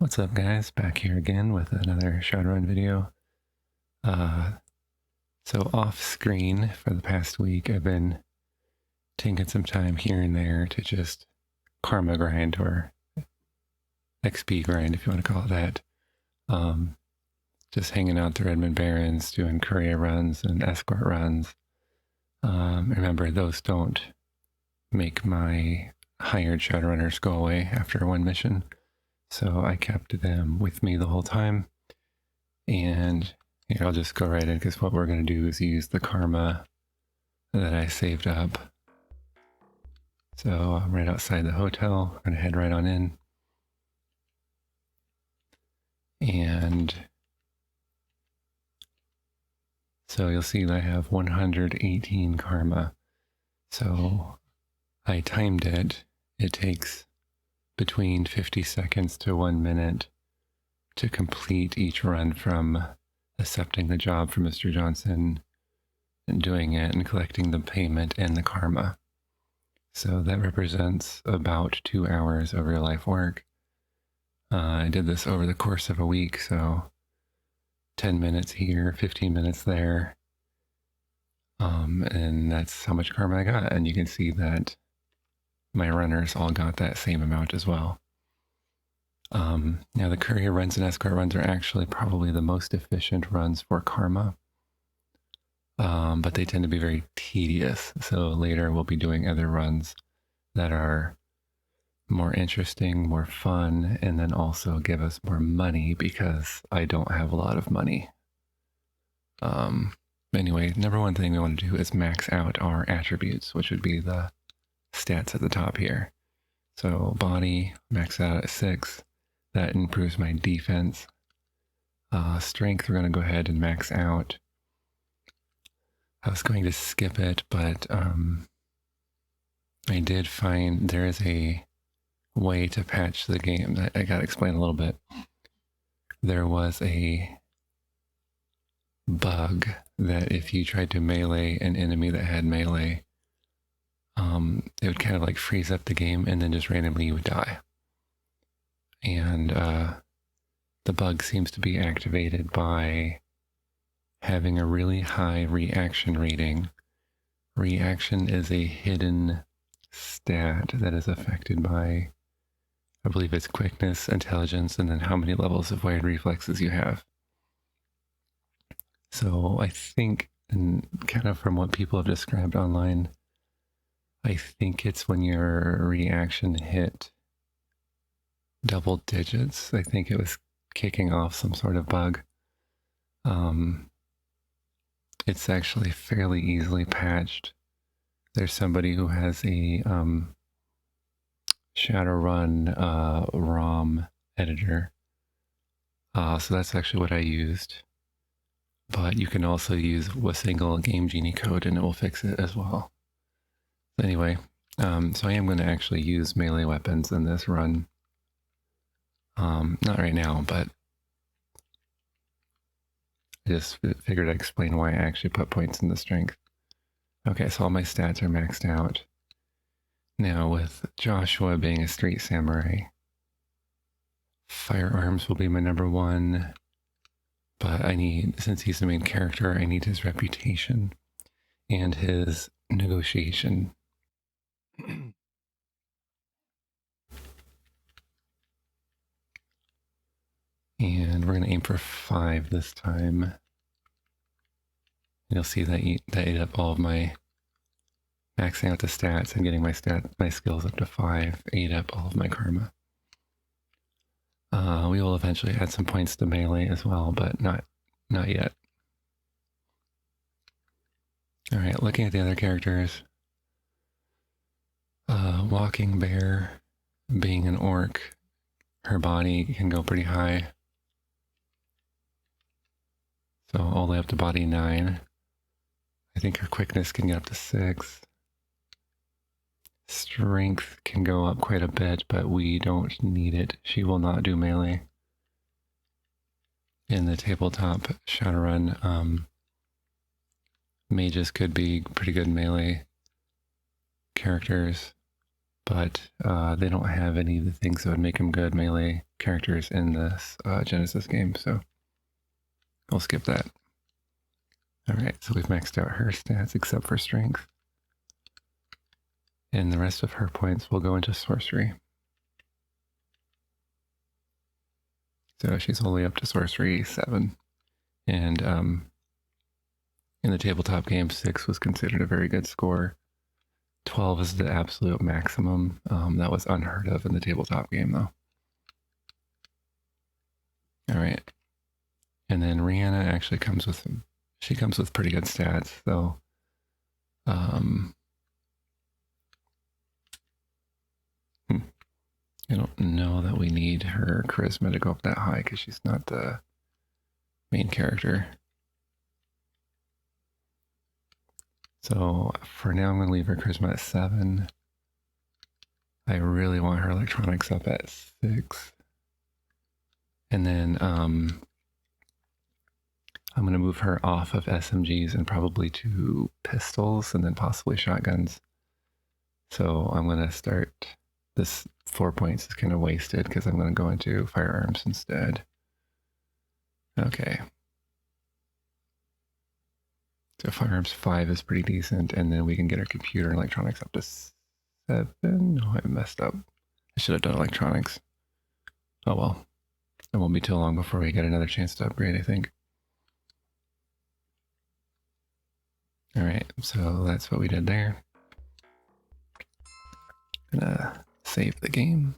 What's up, guys? Back here again with another Shadowrun video. So off screen for the past week, I've been taking some time here and there to just karma grind, or XP grind, if you want to call it that. Just hanging out through Redmond Barrens, doing courier runs and escort runs. Remember, those don't make my hired Shadowrunners go away after one mission. So I kept them with me the whole time. And here, I'll just go right in, because what we're going to do is use the karma that I saved up. So I'm right outside the hotel. I'm going to head right on in. And so you'll see that I have 118 karma. So I timed it. It takes between 50 seconds to 1 minute to complete each run from accepting the job from Mr. Johnson and doing it and collecting the payment and the karma. So that represents about 2 hours of real life work. I did this over the course of a week, so 10 minutes here, 15 minutes there. And that's how much karma I got. And you can see that my runners all got that same amount as well. Now the courier runs and escort runs are actually probably the most efficient runs for karma. But they tend to be very tedious. So later we'll be doing other runs that are more interesting, more fun, and then also give us more money, because I don't have a lot of money. Anyway, number one thing we want to do is max out our attributes, which would be the stats at the top here. So body, max out at 6. That improves my defense. Strength, we're going to go ahead and max out. I was going to skip it, but I did find there is a way to patch the game. I got to explain a little bit. There was a bug that if you tried to melee an enemy that had melee, it would kind of like freeze up the game, and then just randomly you would die. And the bug seems to be activated by having a really high reaction rating. Reaction is a hidden stat that is affected by, I believe it's quickness, intelligence, and then how many levels of wired reflexes you have. So I think, and kind of from what people have described online, I think it's when your reaction hit double digits. I think it was kicking off some sort of bug. It's actually fairly easily patched. There's somebody who has a Shadowrun ROM editor. So that's actually what I used. But you can also use a single Game Genie code and it will fix it as well. Anyway, so I am going to actually use melee weapons in this run. Not right now, but I just figured I'd explain why I actually put points in the strength. Okay, so all my stats are maxed out. Now, with Joshua being a street samurai, firearms will be my number one, but I need, since he's the main character, I need his reputation and his negotiation. And we're going to aim for 5 this time. You'll see that that ate up all of my maxing out the stats and getting my skills up to 5, ate up all of my karma. We will eventually add some points to melee as well, but not yet. All right, looking at the other characters. Walking Bear, being an orc, her body can go pretty high. So all the way up to body 9. I think her quickness can get up to 6. Strength can go up quite a bit, but we don't need it. She will not do melee. In the tabletop Shadowrun, mages could be pretty good melee characters. but they don't have any of the things that would make them good melee characters in this Genesis game, so I'll skip that. Alright, so we've maxed out her stats except for strength. And the rest of her points will go into sorcery. So she's only up to sorcery 7. And in the tabletop game, 6 was considered a very good score. 12 is the absolute maximum. That was unheard of in the tabletop game, though. Alright. And then Rihanna actually comes with pretty good stats, though. I don't know that we need her charisma to go up that high because she's not the main character. So for now, I'm going to leave her charisma at 7. I really want her electronics up at 6. And then I'm going to move her off of SMGs and probably to pistols and then possibly shotguns. So I'm going to start... This 4 points is kind of wasted because I'm going to go into firearms instead. Okay. So firearms 5 is pretty decent, and then we can get our computer and electronics up to 7. No, I messed up. I should have done electronics. Oh well. It won't be too long before we get another chance to upgrade, I think. Alright, so that's what we did there. Gonna save the game.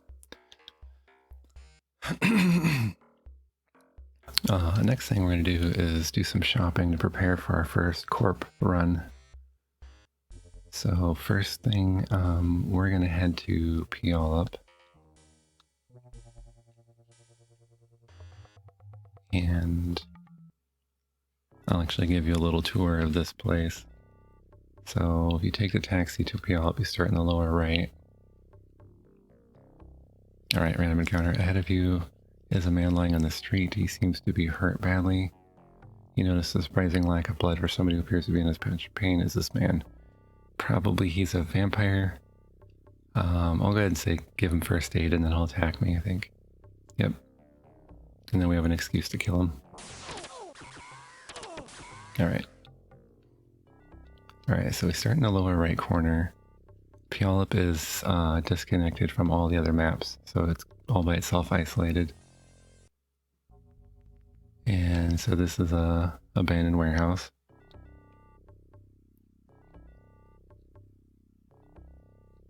Next thing we're going to do is do some shopping to prepare for our first corp run. So first thing, we're going to head to Puyallup. And I'll actually give you a little tour of this place. So if you take the taxi to Puyallup, you start in the lower right. Alright, random encounter. Ahead of you is a man lying on the street. He seems to be hurt badly. You notice a surprising lack of blood for somebody who appears to be in as much pain as this man. Probably he's a vampire. I'll go ahead and say give him first aid and then he'll attack me, I think. Yep. And then we have an excuse to kill him. Alright. Alright, so we start in the lower right corner. Puyallup is disconnected from all the other maps, so it's all by itself isolated. And so this is a abandoned warehouse.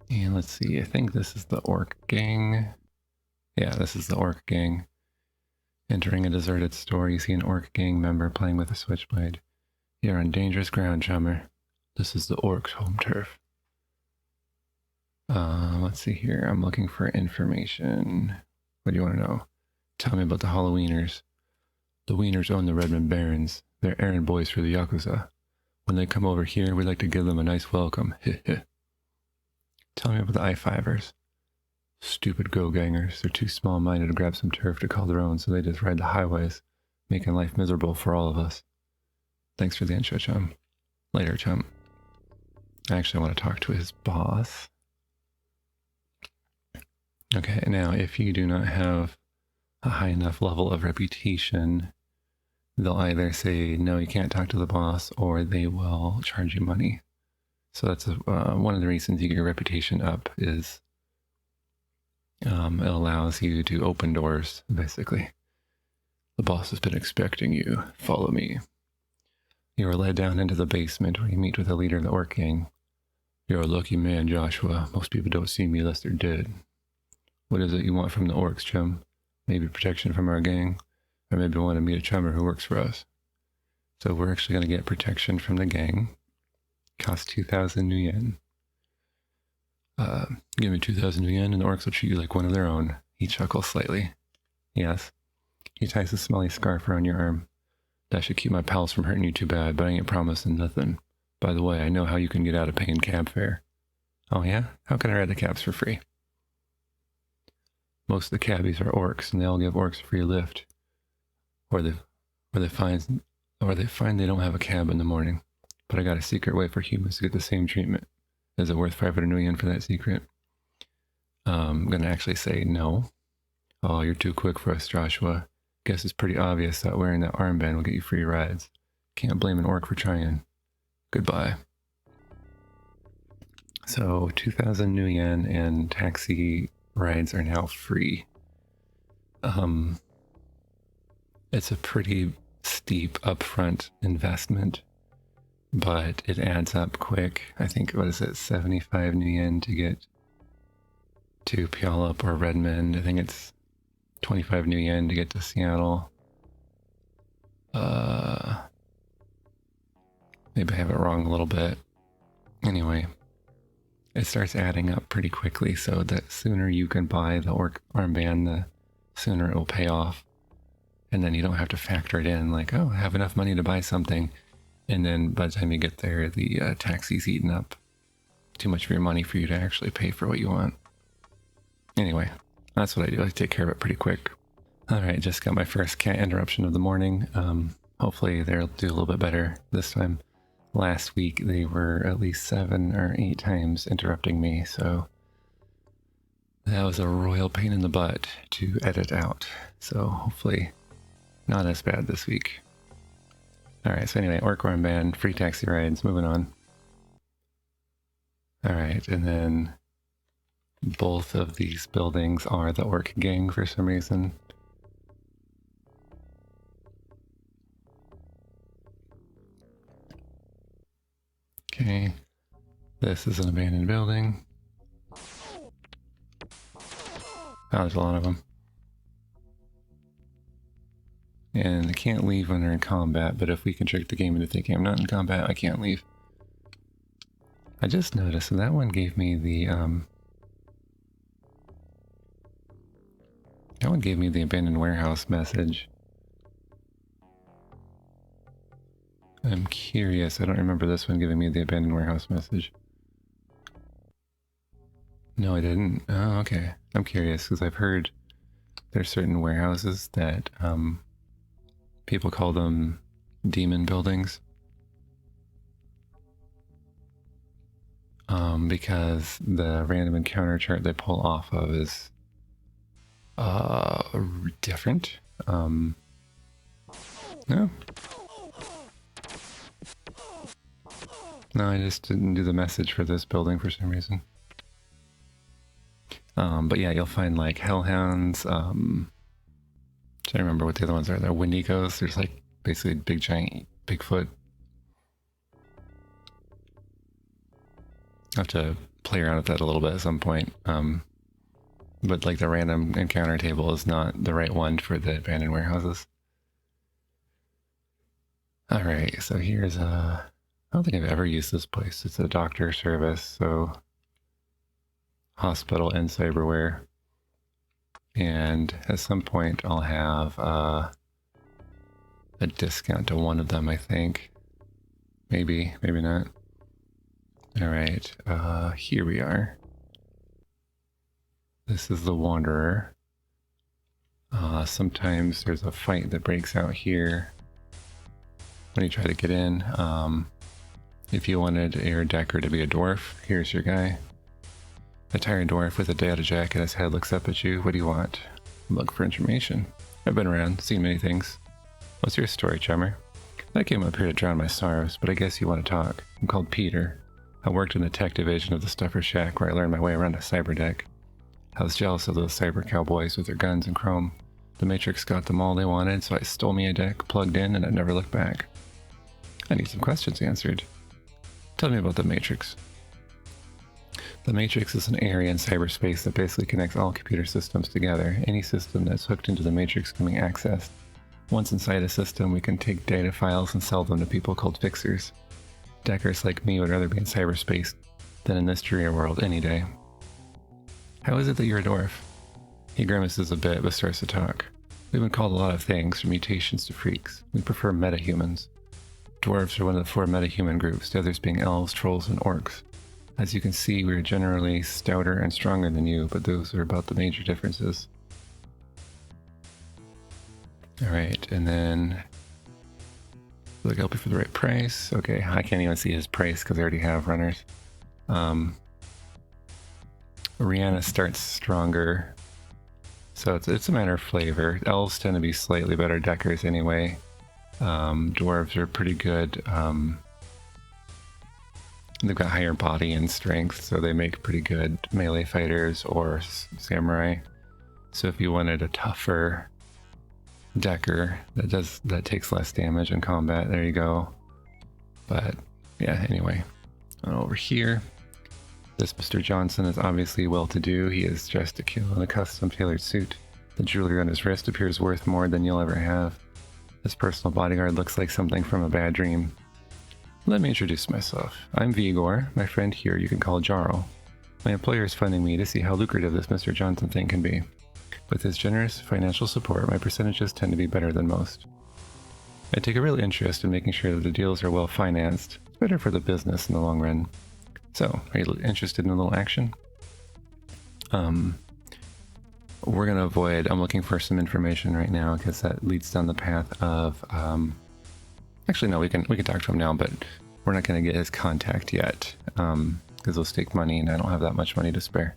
And let's see, I think this is the orc gang. Yeah, this is the orc gang. Entering a deserted store, you see an orc gang member playing with a switchblade. You're on dangerous ground, chummer. This is the orcs' home turf. Let's see here. I'm looking for information. What do you want to know? Tell me about the Halloweeners. The Wieners own the Redmond Barons. They're errand boys for the Yakuza. When they come over here, we like to give them a nice welcome. Tell me about the I-5ers. Stupid go-gangers. They're too small-minded to grab some turf to call their own, so they just ride the highways, making life miserable for all of us. Thanks for the intro, chum. Later, chum. I actually want to talk to his boss. Okay, now if you do not have a high enough level of reputation, they'll either say, no, you can't talk to the boss, or they will charge you money. So that's one of the reasons you get your reputation up is it allows you to open doors, basically. The boss has been expecting you. Follow me. You are led down into the basement where you meet with the leader of the orc gang. You're a lucky man, Joshua. Most people don't see me unless they're dead. What is it you want from the orcs, chum? Maybe protection from our gang? Or maybe want to meet a chummer who works for us? So we're actually going to get protection from the gang. Costs 2,000 new yen. Give me 2,000 new yen and the orcs will treat you like one of their own. He chuckles slightly. Yes. He ties a smelly scarf around your arm. That should keep my pals from hurting you too bad, but I ain't promising nothing. By the way, I know how you can get out of paying cab fare. Oh yeah? How can I ride the cabs for free? Most of the cabbies are orcs, and they all give orcs a free lift. Or they find they don't have a cab in the morning. But I got a secret way for humans to get the same treatment. Is it worth 500 new yen for that secret? I'm gonna actually say no. Oh, you're too quick for us, Joshua. Guess it's pretty obvious that wearing that armband will get you free rides. Can't blame an orc for trying. Goodbye. So 2,000 new yen and taxi rides are now free. It's a pretty steep upfront investment, but it adds up quick. I think, what is it, 75 new yen to get to Puyallup or Redmond. I think it's 25 new yen to get to Seattle. Maybe I have it wrong a little bit. Anyway, it starts adding up pretty quickly, so the sooner you can buy the orc armband, the sooner it will pay off. And then you don't have to factor it in like, oh, I have enough money to buy something. And then by the time you get there, the taxi's eaten up too much of your money for you to actually pay for what you want. Anyway, that's what I do. I take care of it pretty quick. All right, just got my first cat interruption of the morning. Hopefully they'll do a little bit better this time. Last week they were at least 7 or 8 times interrupting me, so that was a royal pain in the butt to edit out. So hopefully not as bad this week. Alright, so anyway, orc armband, free taxi rides, moving on. Alright, and then both of these buildings are the orc gang for some reason. Okay, this is an abandoned building. Oh, there's a lot of them. And I can't leave when they're in combat, but if we can trick the game into thinking I'm not in combat, I can't leave. I just noticed that one gave me the, that one gave me the abandoned warehouse message. I'm curious, I don't remember this one giving me the abandoned warehouse message. No, I didn't. Oh, okay. I'm curious, because I've heard there's certain warehouses that, people call them demon buildings. Because the random encounter chart they pull off of is different. No. No, I just didn't do the message for this building for some reason. But yeah, you'll find like hellhounds, I don't remember what the other ones are. They're Wendigos. There's like basically big giant Bigfoot. I'll have to play around with that a little bit at some point. But like the random encounter table is not the right one for the abandoned warehouses. Alright, so here's a... I don't think I've ever used this place. It's a doctor service, so... hospital and cyberware. And at some point I'll have a discount to one of them, I think. Maybe, maybe not. Alright, here we are. This is the Wanderer. Sometimes there's a fight that breaks out here when you try to get in. If you wanted your decker to be a dwarf, here's your guy. A tired dwarf with a data jacket, his head looks up at you. What do you want? Look for information. I've been around, seen many things. What's your story, chummer? I came up here to drown my sorrows, but I guess you want to talk. I'm called Peter. I worked in the tech division of the Stuffer Shack where I learned my way around a cyber deck. I was jealous of those cyber cowboys with their guns and chrome. The Matrix got them all they wanted, so I stole me a deck, plugged in, and I never looked back. I need some questions answered. Tell me about the Matrix. The Matrix is an area in cyberspace that basically connects all computer systems together. Any system that's hooked into the Matrix can be accessed. Once inside a system, we can take data files and sell them to people called fixers. Deckers like me would rather be in cyberspace than in this dreary world any day. How is it that you're a dwarf? He grimaces a bit but starts to talk. We've been called a lot of things, from mutations to freaks. We prefer metahumans. Dwarves are one of the 4 metahuman groups, the others being elves, trolls, and orcs. As you can see, we are generally stouter and stronger than you, but those are about the major differences. Alright, and then... Look, help you for the right price. Okay, I can't even see his price because I already have runners. Rihanna starts stronger, so it's a matter of flavor. Elves tend to be slightly better deckers anyway. Dwarves are pretty good. They've got higher body and strength, so they make pretty good melee fighters or samurai. So if you wanted a tougher decker that takes less damage in combat, there you go. But yeah, anyway, over here, this Mr. Johnson is obviously well-to-do. He is dressed to kill in a custom-tailored suit. The jewelry on his wrist appears worth more than you'll ever have. His personal bodyguard looks like something from a bad dream. Let me introduce myself. I'm Vigor. My friend here you can call Jarl. My employer is funding me to see how lucrative this Mr. Johnson thing can be. With his generous financial support, my percentages tend to be better than most. I take a real interest in making sure that the deals are well financed. It's better for the business in the long run. So, are you interested in a little action? We're going to avoid, I'm looking for some information right now because that leads down the path of, actually no, we can talk to him now, but we're not going to get his contact yet because he'll stake money and I don't have that much money to spare.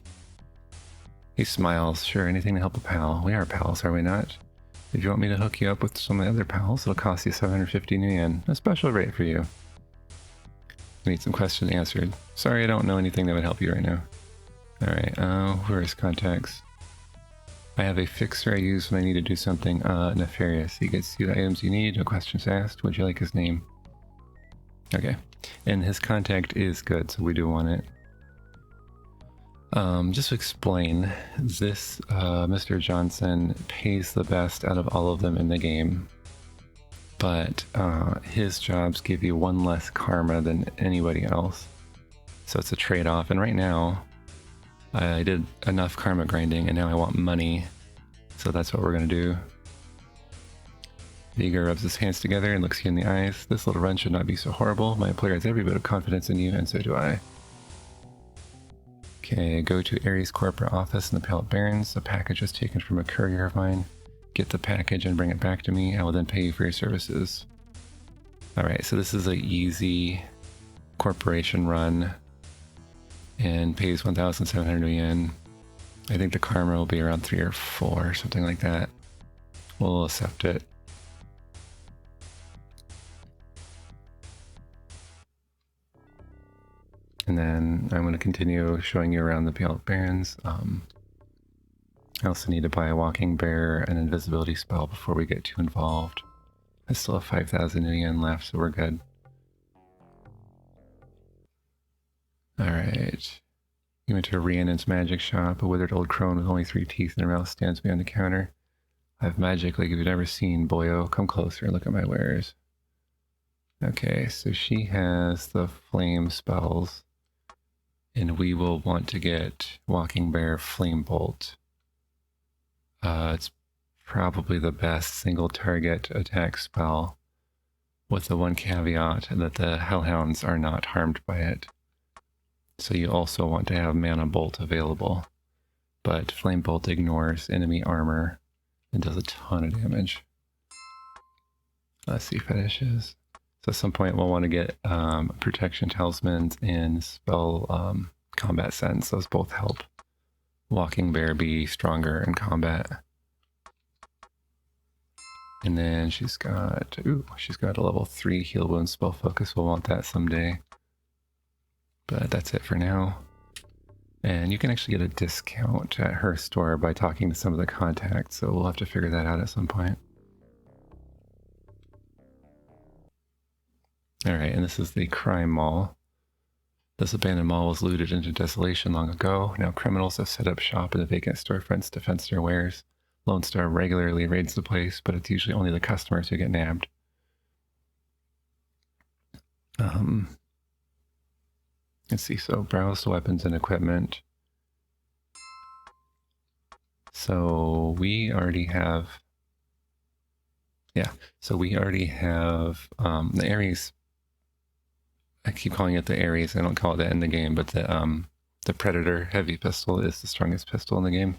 He smiles. Sure, anything to help a pal. We are pals, are we not? If you want me to hook you up with some of the other pals, it'll cost you 750 new yen. A special rate for you. I need some questions answered. Sorry, I don't know anything that would help you right now. Alright, where is contacts? I have a fixer I use when I need to do something nefarious. He gets you the items you need, no questions asked. Would you like his name? Okay. And his contact is good, so we do want it. Just to explain, this Mr. Johnson pays the best out of all of them in the game. But his jobs give you one less karma than anybody else. So it's a trade-off. And right now, I did enough karma grinding and now I want money. So that's what we're going to do. Vigor rubs his hands together and looks you in the eyes. This little run should not be so horrible. My employer has every bit of confidence in you, and so do I. Okay, go to Ares' corporate office in the Pale Barrens. A package was taken from a courier of mine. Get the package and bring it back to me. I will then pay you for your services. Alright, so this is an easy corporation run and pays 1,700 yen. I think the karma will be around 3 or 4, something like that. We'll accept it. And then I'm going to continue showing you around the Pale Barrens. I also need to buy a walking bear and invisibility spell before we get too involved. I still have 5,000 yen left, so we're good. Alright. You went to Rhiannon's magic shop. A withered old crone with only 3 teeth in her mouth stands behind the counter. I have magic like you've never seen, boyo. Come closer and look at my wares. Okay, so she has the flame spells. And we will want to get Walking Bear Flame Bolt. It's probably the best single target attack spell, with the one caveat that the Hellhounds are not harmed by it. So you also want to have Mana Bolt available. But Flame Bolt ignores enemy armor and does a ton of damage. Let's see fetishes. So at some point we'll want to get Protection Talismans and Spell Combat Sense. Those both help Walking Bear be stronger in combat. And then she's got a level 3 Heal Wound Spell Focus. We'll want that someday. But that's it for now. And you can actually get a discount at her store by talking to some of the contacts, so we'll have to figure that out at some point. Alright, and this is the crime mall. This abandoned mall was looted into desolation long ago. Now criminals have set up shop in the vacant storefronts to fence their wares. Lone Star regularly raids the place, but it's usually only the customers who get nabbed. Let's see, so browse the weapons and equipment. So we already have... Yeah, so we already have the Ares... I keep calling it the Ares, I don't call it that in the game, but the Predator heavy pistol is the strongest pistol in the game.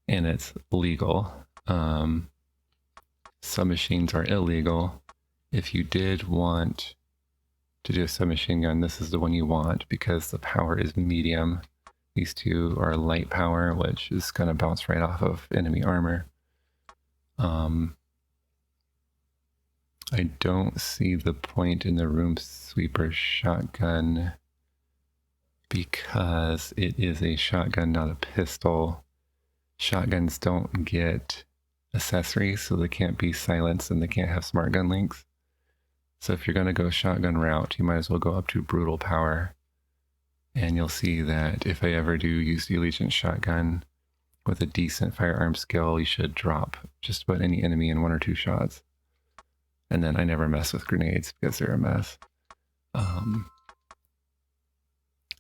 And it's legal. Submachines are illegal. If you did want to do a submachine gun, this is the one you want because the power is medium These two are light power, which is going to bounce right off of enemy armor. I don't see the point in the room sweeper shotgun because it is a shotgun, not a pistol. Shotguns don't get accessories, so they can't be silenced and they can't have smart gun links. So if you're going to go shotgun route, you might as well go up to brutal power. And you'll see that if I ever do use the Allegiance shotgun with a decent firearm skill, you should drop just about any enemy in 1 or 2 shots. And then I never mess with grenades because they're a mess.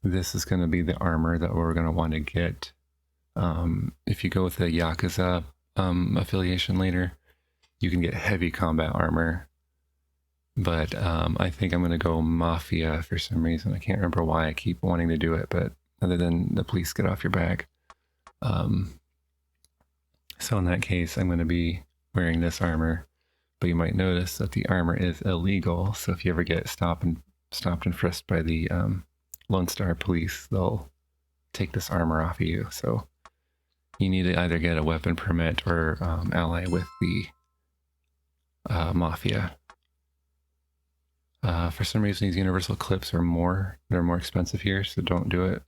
This is going to be the armor that we're going to want to get. If you go with the Yakuza affiliation later, you can get heavy combat armor. But I think I'm going to go Mafia for some reason. I can't remember why I keep wanting to do it, but other than the police get off your back. So in that case, I'm going to be wearing this armor. But you might notice that the armor is illegal. So if you ever get stopped and frisked by the Lone Star police, they'll take this armor off of you. So you need to either get a weapon permit or ally with the Mafia. For some reason, these universal clips are more expensive here, so don't do it.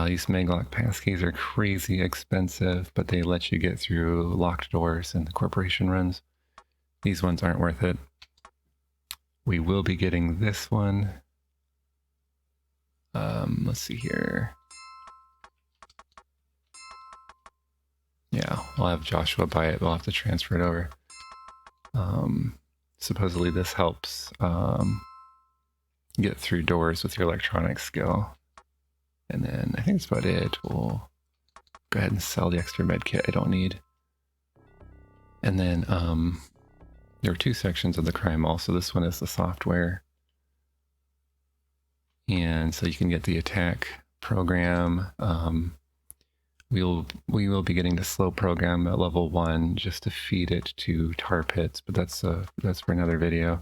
These Maglock passkeys are crazy expensive, but they let you get through locked doors in the corporation runs. These ones aren't worth it. We will be getting this one. Let's see here. Yeah, I'll have Joshua buy it. We'll have to transfer it over. Supposedly this helps get through doors with your electronic skill. And then I think that's about it. We'll go ahead and sell the extra med kit I don't need. And then there are 2 sections of the crime mall. So this one is the software. And so you can get the attack program. We will be getting the slow program at level 1 just to feed it to tar pits, but that's for another video.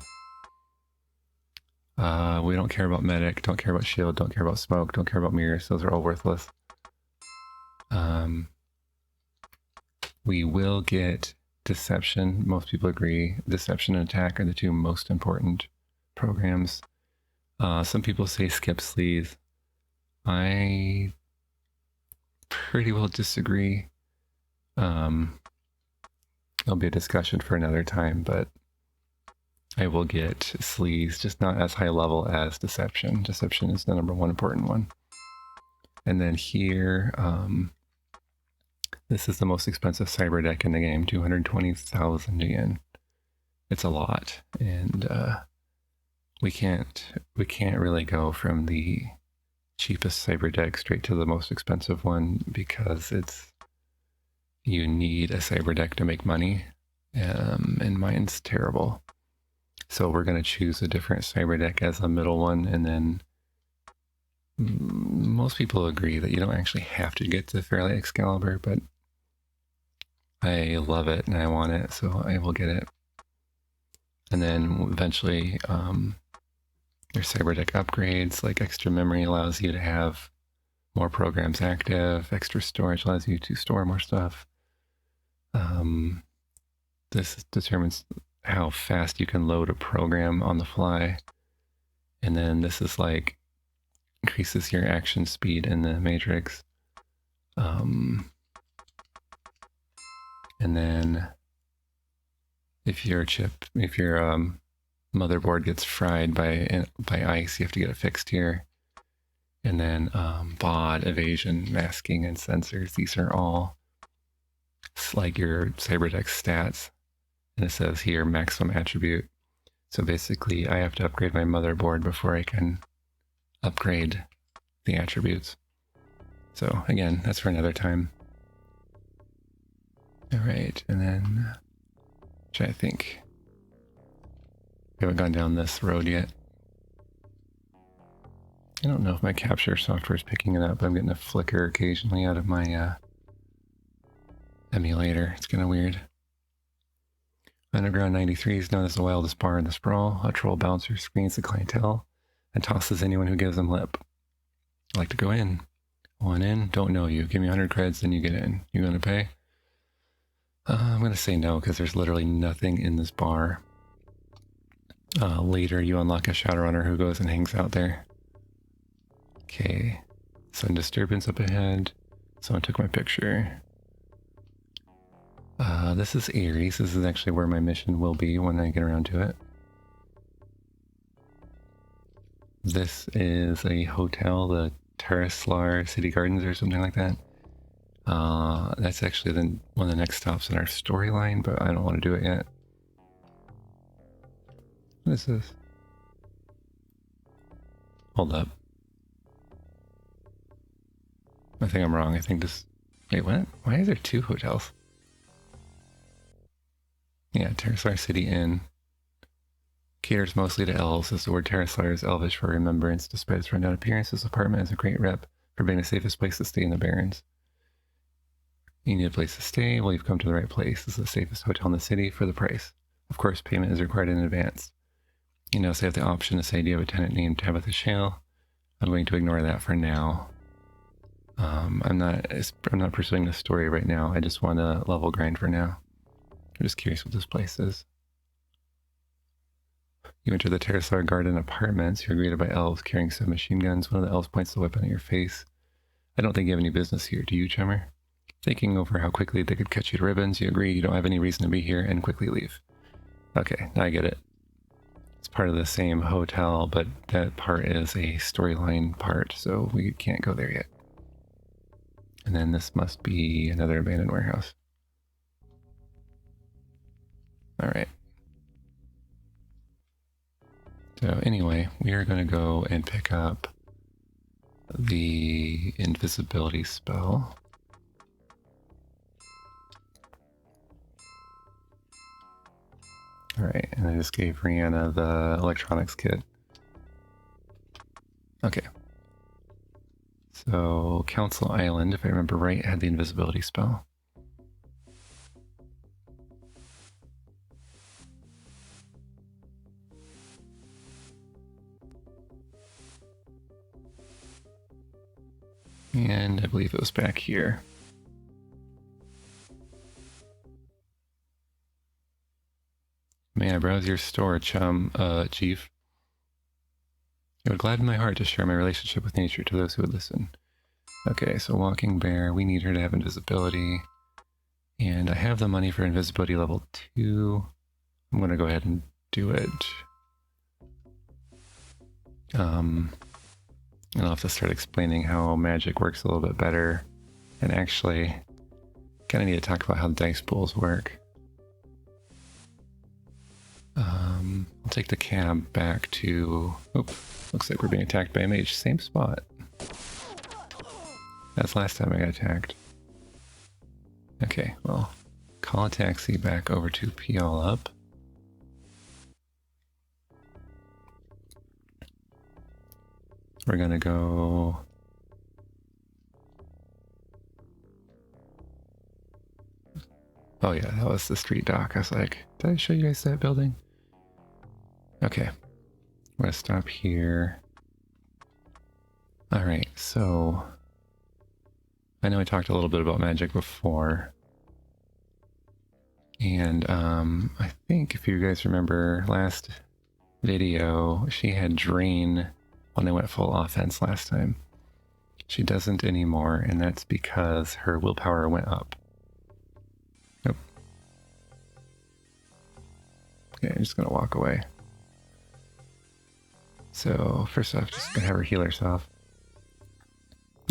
We don't care about medic, don't care about shield, don't care about smoke, don't care about mirrors. Those are all worthless. We will get deception. Most people agree deception and attack are the 2 most important programs. Some people say skip sleaze. I pretty well disagree. It'll be a discussion for another time, but I will get sleaze, just not as high level as deception. Deception is the #1 important one. And then here, this is the most expensive cyber deck in the game, 220,000 yen. It's a lot, and we can't really go from the cheapest cyber deck straight to the most expensive one because you need a cyber deck to make money, and mine's terrible. So we're going to choose a different cyber deck as a middle one, and then most people agree that you don't actually have to get to Fairlight Excalibur, but I love it and I want it, so I will get it. And then eventually there's cyber deck upgrades, like extra memory allows you to have more programs active, extra storage allows you to store more stuff. This determines how fast you can load a program on the fly. And then this is like increases your action speed in the matrix. And then if your motherboard gets fried by ice, you have to get it fixed here. And then BOD, evasion, masking, and sensors. These are all like your cyberdeck stats. And it says here maximum attribute. So basically I have to upgrade my motherboard before I can upgrade the attributes. So again, that's for another time. All right, and then try to think. We haven't gone down this road yet. I don't know if my capture software is picking it up, but I'm getting a flicker occasionally out of my emulator. It's kind of weird. Underground 93 is known as the wildest bar in the sprawl. A troll bouncer screens the clientele and tosses anyone who gives them lip. I like to go in. One in, don't know you. Give me 100 creds, then you get in. You gonna pay? I'm gonna say no, because there's literally nothing in this bar. Later, you unlock a Shadowrunner who goes and hangs out there. Okay. Sudden disturbance up ahead. Someone took my picture. This is Ares. This is actually where my mission will be when I get around to it. This is a hotel, the Terraslar City Gardens or something like that. That's actually one of the next stops in our storyline, but I don't want to do it yet. What is this? Hold up. I think I'm wrong. I think this... Wait, what? Why is there two hotels? Yeah, Terraslar City Inn. Caters mostly to elves, as the word Terraslar is elvish for remembrance. Despite its rundown appearance, this apartment has a great rep for being the safest place to stay in the Barrens. You need a place to stay? Well, you've come to the right place. This is the safest hotel in the city for the price. Of course, payment is required in advance. You know, so you have the option to say, do you have a tenant named Tabitha Shale? I'm going to ignore that for now. I'm not pursuing the story right now. I just want to level grind for now. I'm just curious what this place is. You enter the Terraslar Garden Apartments. You're greeted by elves carrying submachine guns. One of the elves points the weapon at your face. I don't think you have any business here, do you, Chummer? Thinking over how quickly they could cut you to ribbons, you agree you don't have any reason to be here and quickly leave. Okay, I get it. It's part of the same hotel, but that part is a storyline part, so we can't go there yet. And then this must be another abandoned warehouse. Alright. So anyway, we are going to go and pick up the invisibility spell. Alright, and I just gave Rihanna the electronics kit. Okay. So, Council Island, if I remember right, had the invisibility spell. And I believe it was back here. May I browse your store, Chief? It would gladden my heart to share my relationship with nature to those who would listen. Okay, so Walking Bear, we need her to have invisibility. And I have the money for invisibility level 2. I'm going to go ahead and do it. And I'll have to start explaining how magic works a little bit better. And actually, kind of need to talk about how dice pools work. I'll take the cab back to... Oop, looks like we're being attacked by a mage. Same spot. That's last time I got attacked. Okay, well, call a taxi back over to Peel Up. We're gonna go... Oh yeah, that was the street dock. I was like, did I show you guys that building? Okay, I'm gonna stop here. Alright, so... I know I talked a little bit about magic before. And I think if you guys remember last video, she had Drain when I went full offense last time. She doesn't anymore, and that's because her willpower went up. Nope. Okay, I'm just gonna walk away. So first off, just gonna have her heal herself.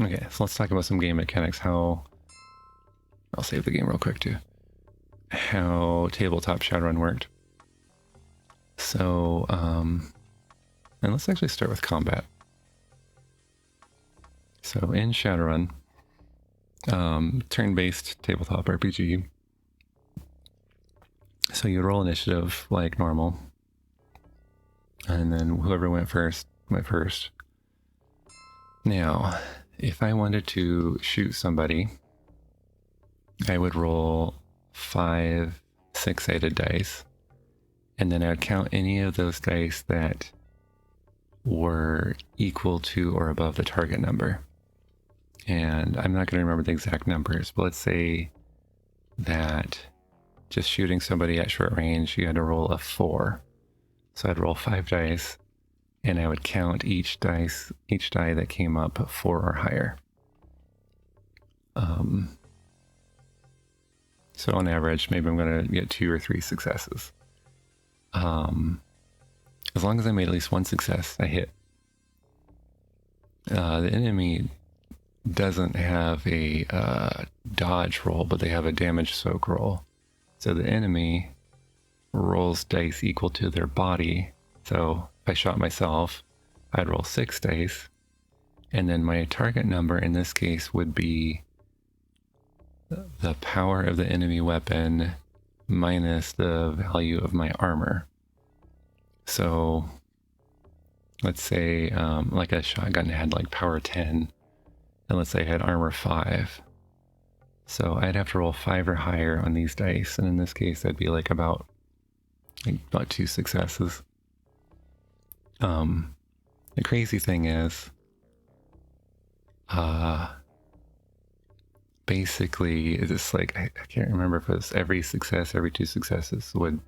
Okay, so let's talk about some game mechanics. How... I'll save the game real quick too. How tabletop Shadowrun worked. So, and let's actually start with combat. So in Shadowrun, turn-based tabletop RPG. So you roll initiative like normal. And then whoever went first, went first. Now, if I wanted to shoot somebody, I would roll 5 6-sided dice, and then I would count any of those dice that were equal to or above the target number. And I'm not going to remember the exact numbers, but let's say that just shooting somebody at short range, you had to roll a 4. So I'd roll 5 dice, and I would count each die that came up 4 or higher. So on average, maybe I'm going to get 2 or 3 successes. As long as I made at least 1 success, I hit. The enemy doesn't have a dodge roll, but they have a damage soak roll. So the enemy rolls dice equal to their body. So if I shot myself, I'd roll 6 dice, and then my target number in this case would be the power of the enemy weapon minus the value of my armor. So let's say like a shotgun had like power 10, and let's say I had armor 5. So I'd have to roll 5 or higher on these dice, and in this case that'd be like about 2 successes. The crazy thing is, basically it's like, I can't remember if it was every 2 successes would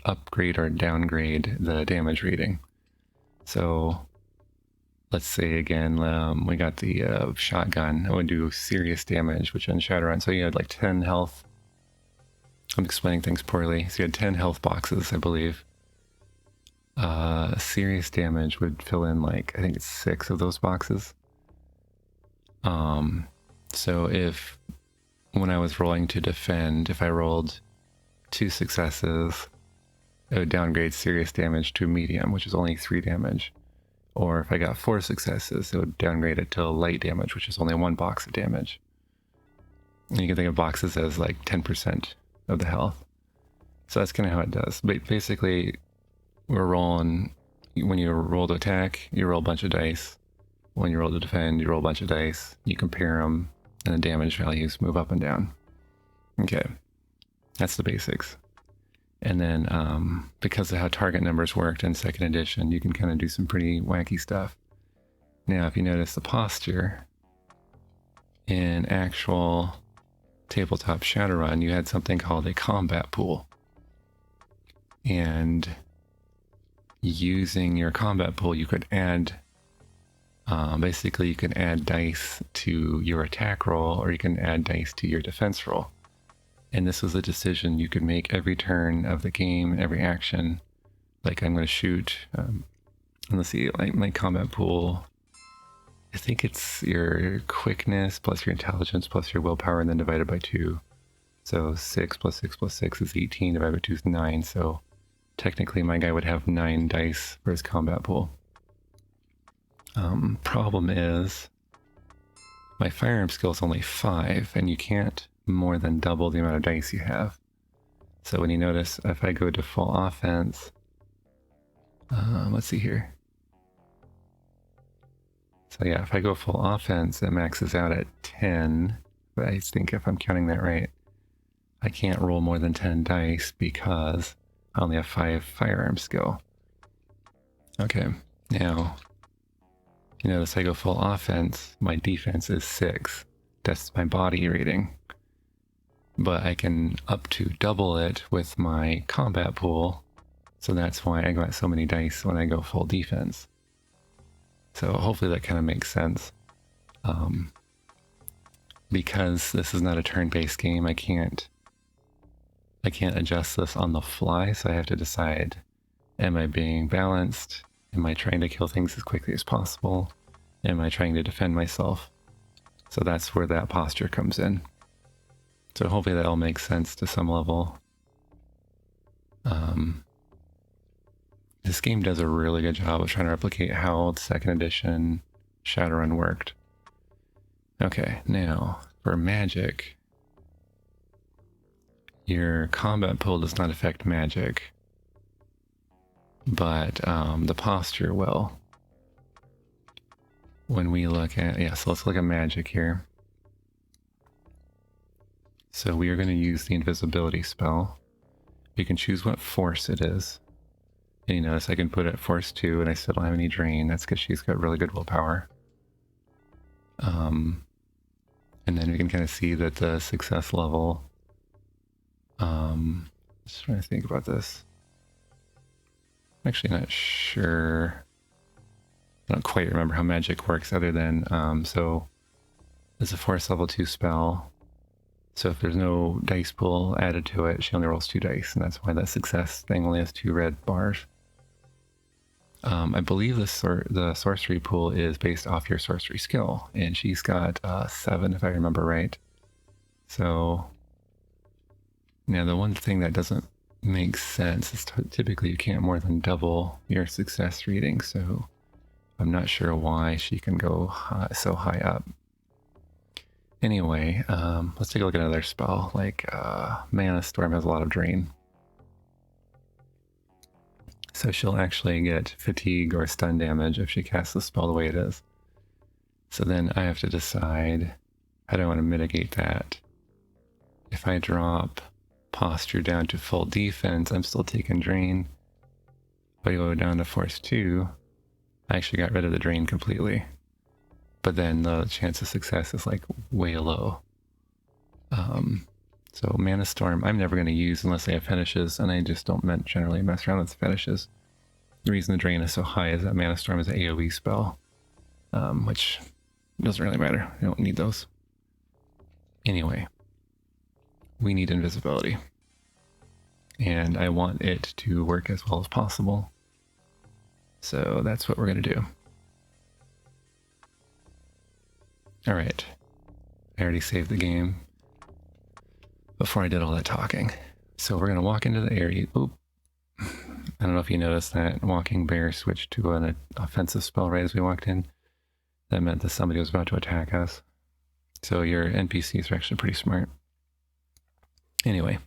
upgrade or downgrade the damage rating. So let's say again, we got the shotgun. It would do serious damage, which in Shadowrun, so you had like 10 health. I'm explaining things poorly. So you had 10 health boxes, I believe. Serious damage would fill in like, I think it's 6 of those boxes. So if, when I was rolling to defend, if I rolled 2 successes, it would downgrade serious damage to medium, which is only 3 damage. Or if I got 4 successes, it would downgrade it to light damage, which is only 1 box of damage. And you can think of boxes as like 10% of the health. So that's kind of how it does. But basically, we're rolling, when you roll to attack, you roll a bunch of dice. When you roll to defend, you roll a bunch of dice. You compare them, and the damage values move up and down. Okay, that's the basics. And then because of how target numbers worked in 2nd edition, you can kind of do some pretty wacky stuff. Now, if you notice the posture, in actual tabletop Shadowrun, you had something called a combat pool. And using your combat pool, you could add, basically you can add dice to your attack roll, or you can add dice to your defense roll. And this was a decision you could make every turn of the game, every action. Like, I'm going to shoot, let's see, like my combat pool, I think it's your quickness plus your intelligence plus your willpower, and then divided by 2. So 6 plus 6 plus 6 is 18, divided by 2 is 9. So technically my guy would have 9 dice for his combat pool. Problem is, my firearm skill is only 5, and you can't more than double the amount of dice you have. So when you notice, if I go to full offense, let's see here. So yeah, if I go full offense, it maxes out at 10. But I think if I'm counting that right, I can't roll more than 10 dice because I only have 5 firearm skill. Okay, now, you notice I go full offense, my defense is 6. That's my body rating. But I can up to double it with my combat pool, so that's why I got so many dice when I go full defense. So hopefully that kind of makes sense. Because this is not a turn-based game, I can't adjust this on the fly, so I have to decide, am I being balanced? Am I trying to kill things as quickly as possible? Am I trying to defend myself? So that's where that posture comes in. So hopefully that all makes sense to some level. This game does a really good job of trying to replicate how 2nd edition Shadowrun worked. Okay, now for magic, your combat pool does not affect magic, but the posture will. When we look at, so let's look at magic here. So we are going to use the invisibility spell. You can choose what force it is. And you notice I can put it at force 2 and I still don't have any drain. That's because she's got really good willpower. And then we can kind of see that the success level, just trying to think about this. I'm actually not sure. I don't quite remember how magic works other than, so it's a force level 2 spell. So if there's no dice pool added to it, she only rolls 2 dice, and that's why that success thing only has 2 red bars. I believe the sorcery pool is based off your sorcery skill, and she's got 7 if I remember right. So now the one thing that doesn't make sense is typically you can't more than double your success rating, so I'm not sure why she can go so high up. Anyway, let's take a look at another spell, like Mana Storm has a lot of drain. So she'll actually get fatigue or stun damage if she casts the spell the way it is. So then I have to decide how do I want to mitigate that. If I drop posture down to full defense, I'm still taking drain. If I go down to force 2, I actually got rid of the drain completely. But then the chance of success is like way low. So Mana Storm, I'm never going to use unless they have finishes, and I just don't generally mess around with finishes. The reason the drain is so high is that Mana Storm is an AoE spell, which doesn't really matter. I don't need those. Anyway, we need invisibility. And I want it to work as well as possible. So that's what we're going to do. Alright, I already saved the game before I did all that talking. So we're going to walk into the area. Oop. I don't know if you noticed that Walking Bear switched to an offensive spell right as we walked in. That meant that somebody was about to attack us. So your NPCs are actually pretty smart. Anyway,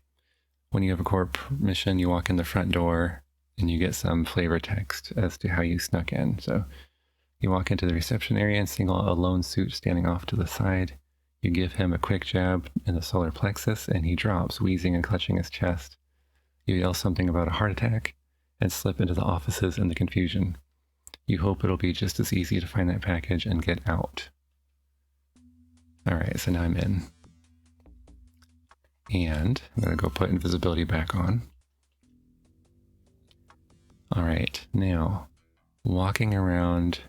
when you have a corp mission, you walk in the front door and you get some flavor text as to how you snuck in. So you walk into the reception area and single a lone suit standing off to the side. You give him a quick jab in the solar plexus and he drops, wheezing and clutching his chest. You yell something about a heart attack and slip into the offices in the confusion. You hope it'll be just as easy to find that package and get out. Alright, so now I'm in. And I'm going to go put invisibility back on. Alright, now walking around.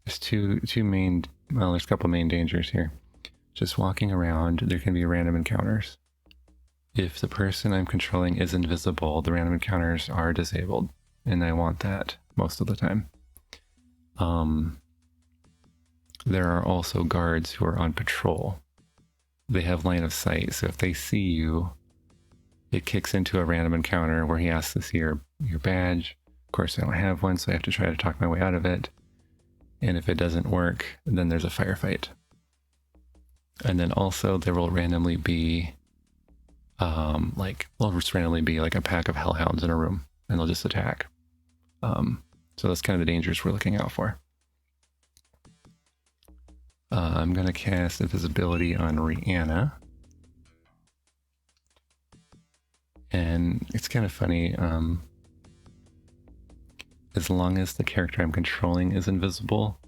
There's there's a couple main dangers here. Just walking around, there can be random encounters. If the person I'm controlling is invisible, the random encounters are disabled, and I want that most of the time. There are also guards who are on patrol. They have line of sight, so if they see you, it kicks into a random encounter where he asks to see your badge. Of course, I don't have one, so I have to try to talk my way out of it. And if it doesn't work, then there's a firefight. And then also there will randomly be, like a pack of hellhounds in a room, and they'll just attack. So that's kind of the dangers we're looking out for. I'm going to cast invisibility on Rihanna. And it's kind of funny, as long as the character I'm controlling is invisible,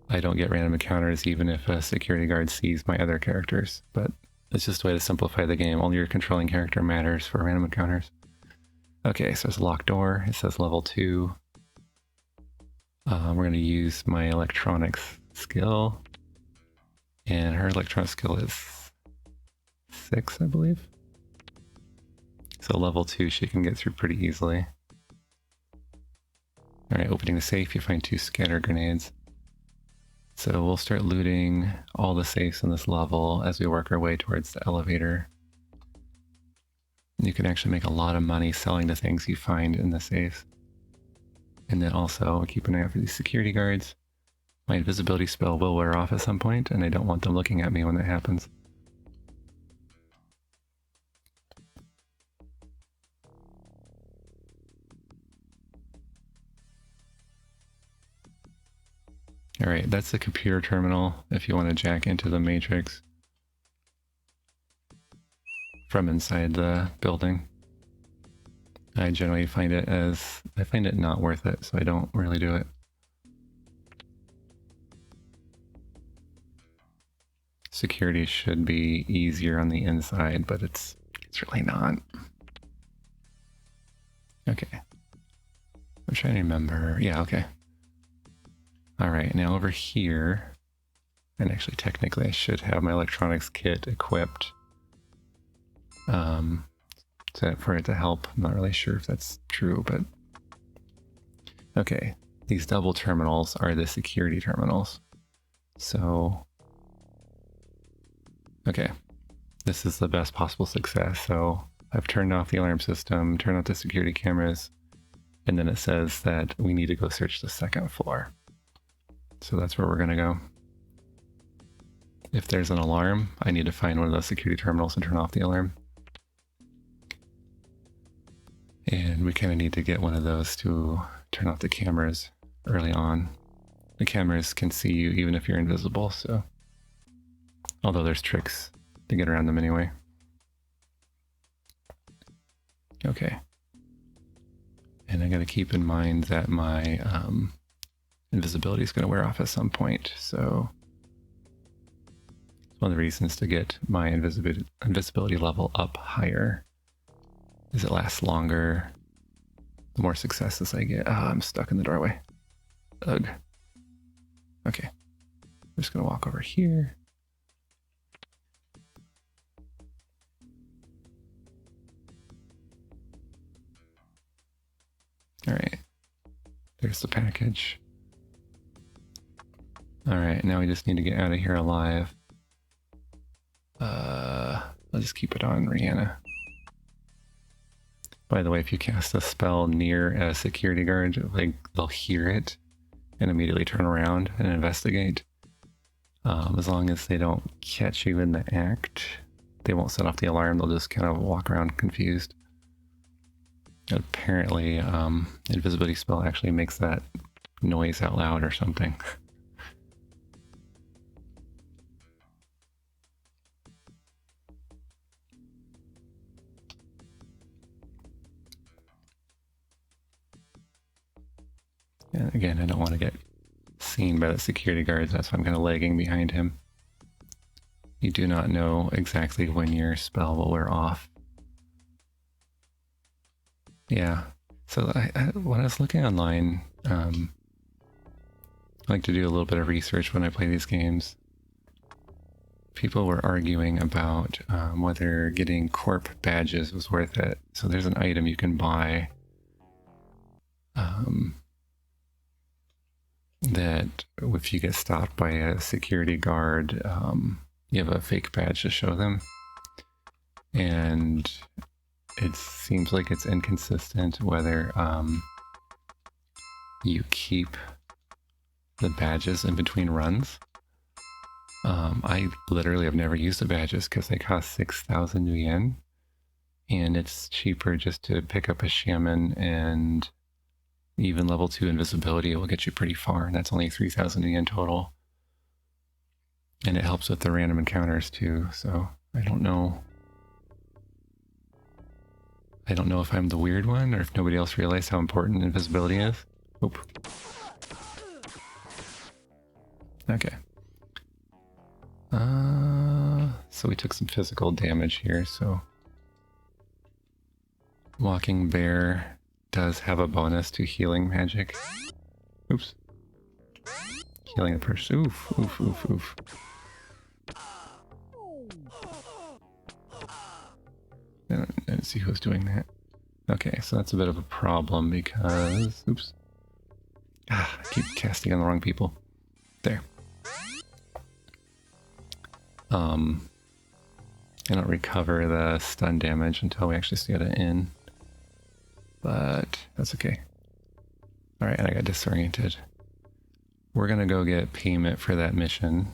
I don't get random encounters even if a security guard sees my other characters. But it's just a way to simplify the game. Only your controlling character matters for random encounters. Okay, so there's a locked door. It says level 2. We're going to use my electronics skill. And her electronic skill is 6, I believe. So level 2 she can get through pretty easily. Alright, opening the safe, you find 2 scatter grenades. So we'll start looting all the safes in this level as we work our way towards the elevator. You can actually make a lot of money selling the things you find in the safes. And then also keep an eye out for these security guards. My invisibility spell will wear off at some point, and I don't want them looking at me when that happens. Alright, that's the computer terminal if you want to jack into the matrix from inside the building. I generally find it not worth it, so I don't really do it. security should be easier on the inside, but it's really not. Okay. I'm trying to remember. Yeah, okay. All right, now over here, and actually technically I should have my electronics kit equipped for it to help. I'm not really sure if that's true, but okay. These double terminals are the security terminals. So, okay, this is the best possible success. So I've turned off the alarm system, turned off the security cameras, and then it says that we need to go search the second floor. So that's where we're gonna go. If there's an alarm, I need to find one of those security terminals and turn off the alarm. And we kind of need to get one of those to turn off the cameras early on. The cameras can see you even if you're invisible, so... Although there's tricks to get around them anyway. Okay. And I gotta keep in mind that my invisibility is gonna wear off at some point, so... One of the reasons to get my invisibility level up higher is it lasts longer the more successes I get. I'm stuck in the doorway. Ugh. Okay. I'm just gonna walk over here. Alright. There's the package. Alright, now we just need to get out of here alive. I'll just keep it on Rihanna. By the way, if you cast a spell near a security guard, like, they'll hear it and immediately turn around and investigate. As long as they don't catch you in the act, they won't set off the alarm, they'll just kind of walk around confused. And apparently, invisibility spell actually makes that noise out loud or something. And again, I don't want to get seen by the security guards, that's why I'm kind of lagging behind him. You do not know exactly when your spell will wear off. Yeah, so when I was looking online, I like to do a little bit of research when I play these games. People were arguing about whether getting corp badges was worth it. So there's an item you can buy that if you get stopped by a security guard, you have a fake badge to show them. And it seems like it's inconsistent whether you keep the badges in between runs. I literally have never used the badges because they cost 6,000 yen, and it's cheaper just to pick up a shaman, and even level 2 invisibility will get you pretty far, and that's only 3,000 yen total. And it helps with the random encounters too, so I don't know. I don't know if I'm the weird one or if nobody else realized how important invisibility is. Oop. Okay. So we took some physical damage here, so... Walking Bear does have a bonus to healing magic. Oops. Healing a person. Oof, oof, oof, oof. I didn't see who was doing that. Okay, so that's a bit of a problem because... Oops. I keep casting on the wrong people. There. I don't recover the stun damage until we actually get it in. But that's okay. Alright, and I got disoriented. We're gonna go get payment for that mission.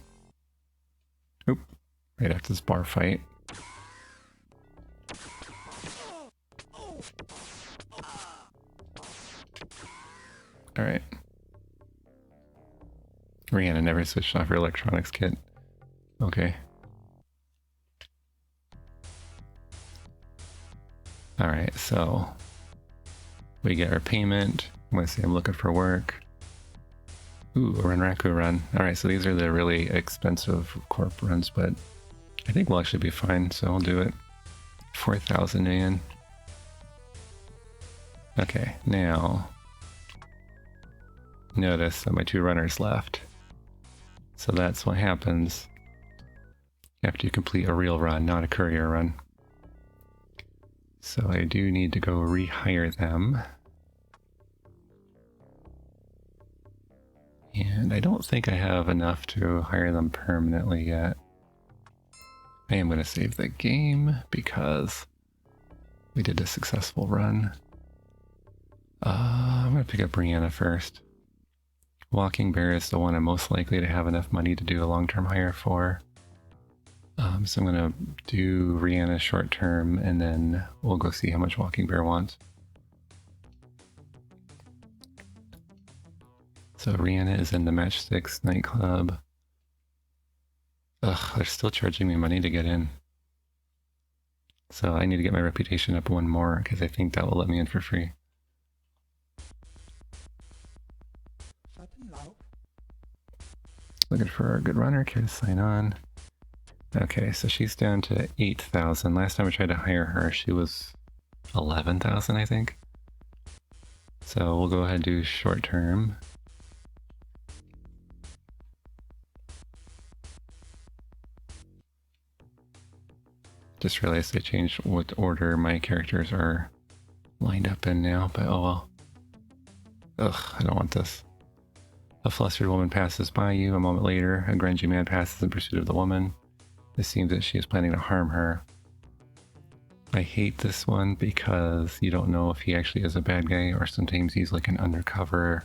Oop. Right after this bar fight. Alright. Rihanna never switched off her electronics kit. Okay. Alright, so we get our payment. I'm gonna say I'm looking for work. Ooh, a Renraku run. Alright, so these are the really expensive corp runs, but I think we'll actually be fine, so I'll do it. 4,000 yen. Okay, now notice that my 2 runners left. So that's what happens after you complete a real run, not a courier run. So I do need to go rehire them. And I don't think I have enough to hire them permanently yet. I am going to save the game because we did a successful run. I'm going to pick up Brianna first. Walking Bear is the one I'm most likely to have enough money to do a long-term hire for. So I'm going to do Rihanna short-term, and then we'll go see how much Walking Bear wants. So Rihanna is in the Matchsticks nightclub. Ugh, they're still charging me money to get in. So I need to get my reputation up one more, because I think that will let me in for free. Looking for a good runner, care to sign on. Okay, so she's down to 8,000. Last time I tried to hire her, she was 11,000, I think. So we'll go ahead and do short term. Just realized I changed what order my characters are lined up in now, but oh well. Ugh, I don't want this. A flustered woman passes by you. A moment later, a grungy man passes in pursuit of the woman. It seems that she is planning to harm her. I hate this one because you don't know if he actually is a bad guy or sometimes he's like an undercover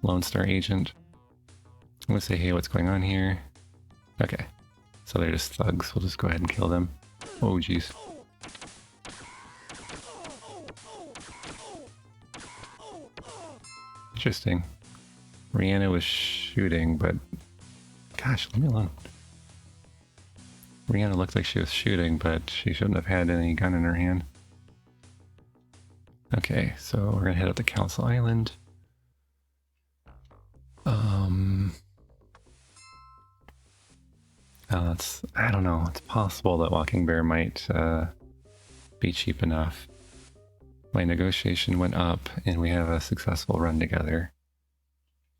Lone Star agent. I'm gonna say, hey, what's going on here? Okay, so they're just thugs. We'll just go ahead and kill them. Oh, jeez. Interesting. Rihanna was shooting, but gosh, leave me alone. Rihanna looked like she was shooting, but she shouldn't have had any gun in her hand. Okay, so we're gonna head up to Council Island. I don't know, it's possible that Walking Bear might be cheap enough. My negotiation went up and we have a successful run together.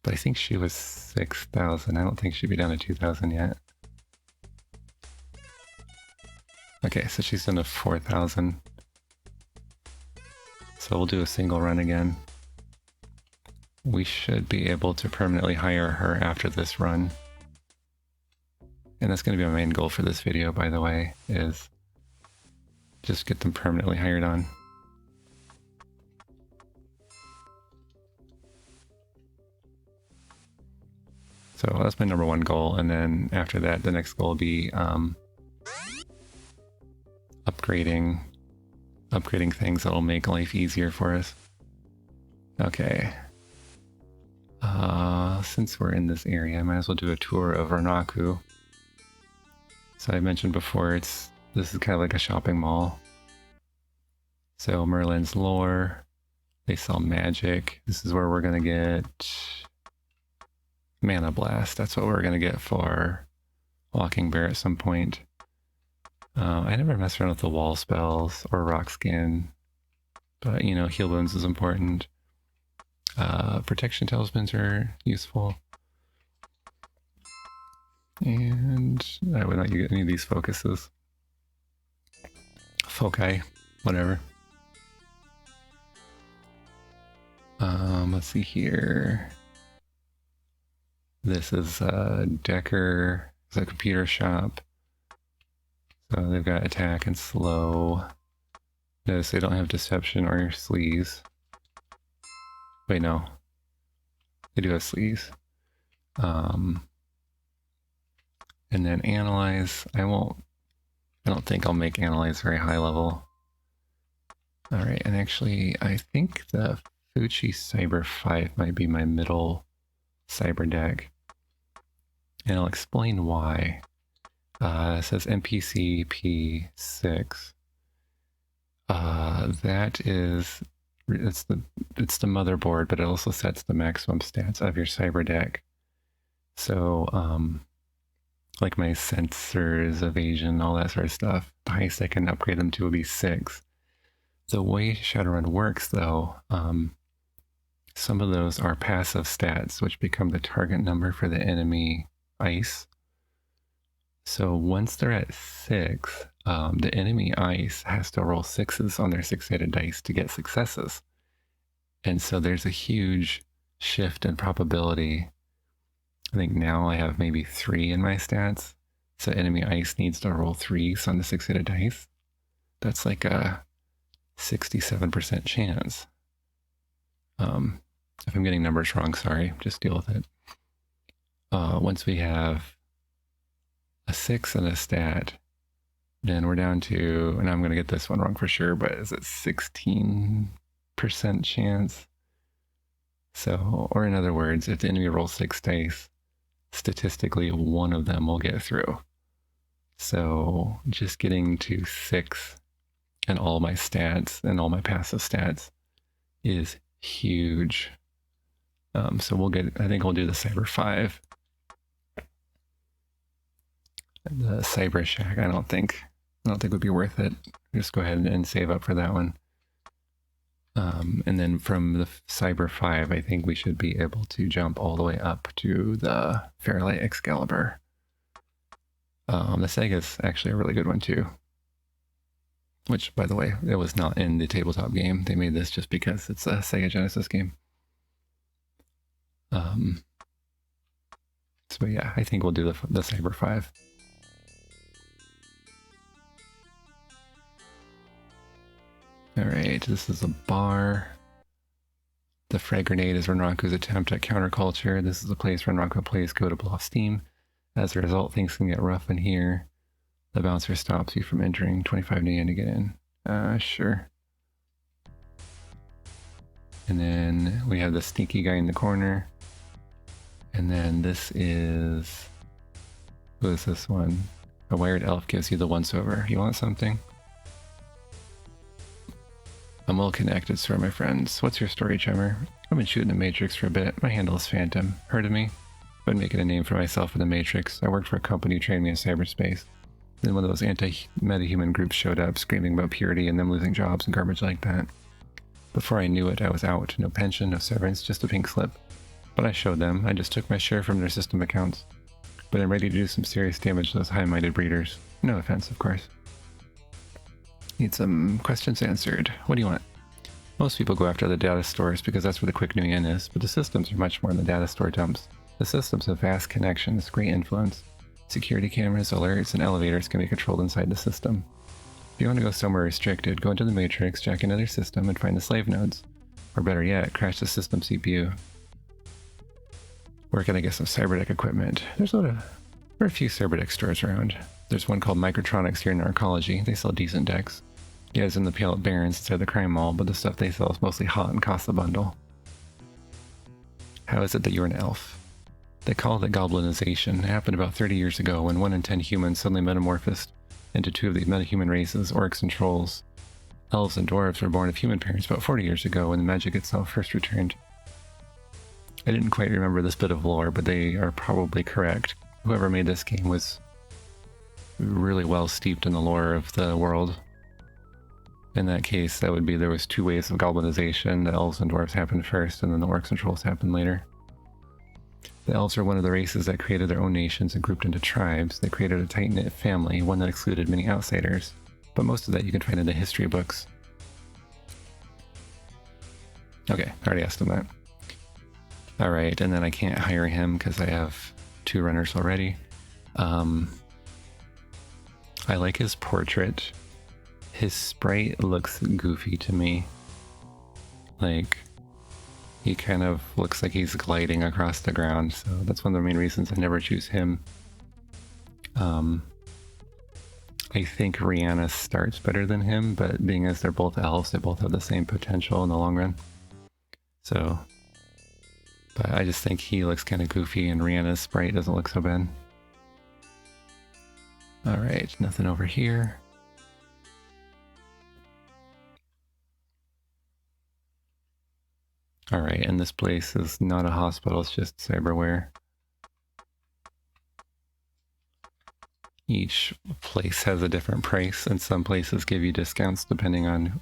But I think she was 6,000. I don't think she'd be down to 2,000 yet. Okay, so she's down to 4,000. So we'll do a single run again. We should be able to permanently hire her after this run. And that's going to be my main goal for this video, by the way, is just get them permanently hired on. So that's my #1 goal, and then after that, the next goal will be upgrading things that'll make life easier for us. Okay. Since we're in this area, I might as well do a tour of Renraku. So I mentioned before, this is kind of like a shopping mall. So Merlin's lore, they sell magic. This is where we're gonna get Mana Blast. That's what we're gonna get for Walking Bear at some point. I never mess around with the wall spells or rock skin, but you know, heal wounds is important. Protection talismans are useful. And I would not get any of these focuses. Foci, whatever. Let's see here. This is Decker, it's a computer shop. So they've got attack and slow. Notice they don't have deception or sleaze. Wait, no. They do have sleaze. And then analyze. I don't think I'll make analyze very high level. Alright, and actually I think the Fuchi Cyber 5 might be my middle cyber deck. And I'll explain why. It says NPC P6. That is, it's the motherboard, but it also sets the maximum stats of your cyber deck. So, like my sensors, evasion, all that sort of stuff, the highest I can upgrade them to will be 6. The way Shadowrun works, though, some of those are passive stats, which become the target number for the enemy ice. So once they're at 6, the enemy ice has to roll 6s on their 6-sided dice to get successes. And so there's a huge shift in probability. I think now I have maybe 3 in my stats. So enemy ice needs to roll 3s on the 6-sided dice. That's like a 67% chance. If I'm getting numbers wrong, sorry, just deal with it. Once we have a 6 and a stat, then we're down to, and I'm going to get this one wrong for sure, but is it 16% chance? So, or in other words, if the enemy rolls 6 dice, statistically one of them will get through. So just getting to 6 and all my stats and all my passive stats is huge. So we'll get, I think we'll do the Cyber 5. The Cyber Shack, I don't think would be worth it. Just go ahead and save up for that one. And then from the Cyber 5, I think we should be able to jump all the way up to the Fairlight Excalibur. The Sega's actually a really good one too. Which, by the way, it was not in the tabletop game. They made this just because it's a Sega Genesis game. So yeah, I think we'll do the Cyber 5. Alright, this is a bar. The frag grenade is Renraku's attempt at counterculture. This is a place Renraku plays go to blow off steam. As a result, things can get rough in here. The bouncer stops you from entering. 25 yen to get in. Sure. And then we have the sneaky guy in the corner. And then this is... Who is this one? A wired elf gives you the once-over. You want something? I'm well connected, sir, my friends. What's your story, Tremor? I've been shooting the Matrix for a bit. My handle is Phantom. Heard of me? I've been making a name for myself in the Matrix. I worked for a company who trained me in cyberspace. Then one of those anti-metahuman groups showed up, screaming about purity and them losing jobs and garbage like that. Before I knew it, I was out. No pension, no severance, just a pink slip. But I showed them. I just took my share from their system accounts. But I'm ready to do some serious damage to those high-minded breeders. No offense, of course. Need some questions answered. What do you want? Most people go after the data stores because that's where the quick new yen is, but the systems are much more than the data store dumps. The systems have vast connections, great influence. Security cameras, alerts, and elevators can be controlled inside the system. If you want to go somewhere restricted, go into the Matrix, jack into their system, and find the slave nodes. Or better yet, crash the system CPU. Where can I get some cyberdeck equipment? There are a few cyberdeck stores around. There's one called Microtronics here in Arcology. They sell decent decks. Yeah, it's in the Pale Barrens inside the crime mall, but the stuff they sell is mostly hot and costs a bundle. How is it that you're an elf? They call it goblinization. It happened about 30 years ago when 1 in 10 humans suddenly metamorphosed into 2 of the metahuman races, orcs and trolls. Elves and dwarves were born of human parents about 40 years ago when the magic itself first returned. I didn't quite remember this bit of lore, but they are probably correct. Whoever made this game was really well steeped in the lore of the world. In that case, that would be there was 2 waves of goblinization. The elves and dwarves happened first, and then the orcs and trolls happened later. The elves are one of the races that created their own nations and grouped into tribes. They created a tight-knit family, one that excluded many outsiders. But most of that you can find in the history books. Okay, I already asked him that. Alright, and then I can't hire him because I have 2 runners already. I like his portrait. His sprite looks goofy to me. Like, he kind of looks like he's gliding across the ground, so that's one of the main reasons I never choose him. I think Rihanna starts better than him, but being as they're both elves, they both have the same potential in the long run. So, but I just think he looks kind of goofy and Rihanna's sprite doesn't look so bad. Alright, nothing over here. Alright, and this place is not a hospital, it's just cyberware. each place has a different price, and some places give you discounts depending on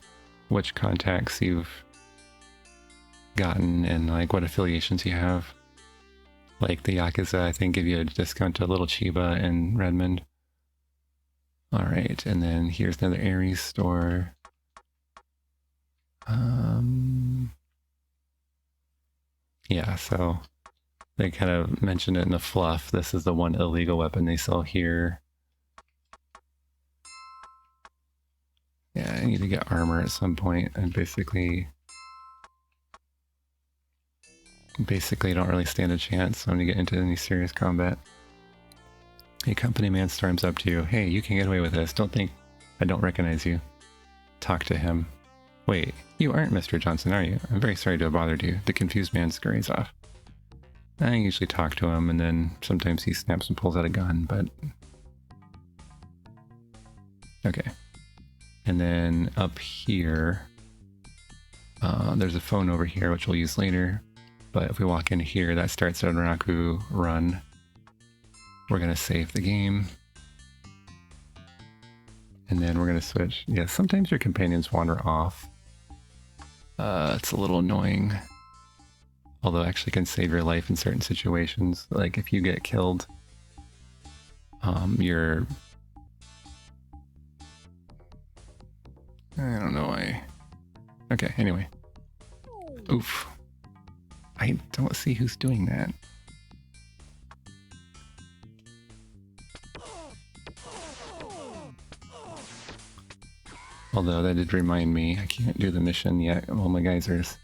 which contacts you've gotten and like what affiliations you have. Like the Yakuza, I think, give you a discount to Little Chiba in Redmond. Alright, and then here's another Ares store. Yeah, so they kind of mentioned it in the fluff. This is the one illegal weapon they sell here. Yeah, I need to get armor at some point, and basically don't really stand a chance when you get into any serious combat. A company man storms up to you. Hey, you can get away with this. Don't think I don't recognize you. Talk to him. Wait, you aren't Mr. Johnson, are you? I'm very sorry to have bothered you. The confused man scurries off. I usually talk to him, and then sometimes he snaps and pulls out a gun, but... Okay. And then up here, there's a phone over here, which we'll use later. But if we walk in here, that starts Shadowrun. We're going to save the game. And then we're going to switch. Yeah, sometimes your companions wander off. It's a little annoying. Although it actually can save your life in certain situations. Like if you get killed, you're... I don't know why. Okay, anyway. Oof. I don't see who's doing that. Although that did remind me, I can't do the mission yet. Well, my geysers.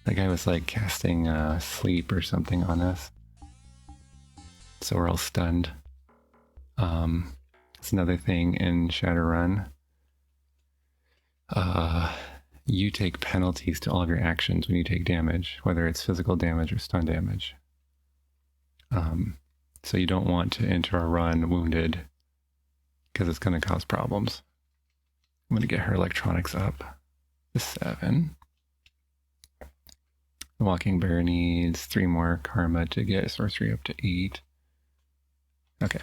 That guy was like casting sleep or something on us. So we're all stunned. It's another thing in Shadowrun. You take penalties to all of your actions when you take damage, whether it's physical damage or stun damage. So you don't want to enter a run wounded, because it's going to cause problems. I'm going to get her electronics up to 7. The Walking Bear needs 3 more karma to get sorcery up to 8. Okay.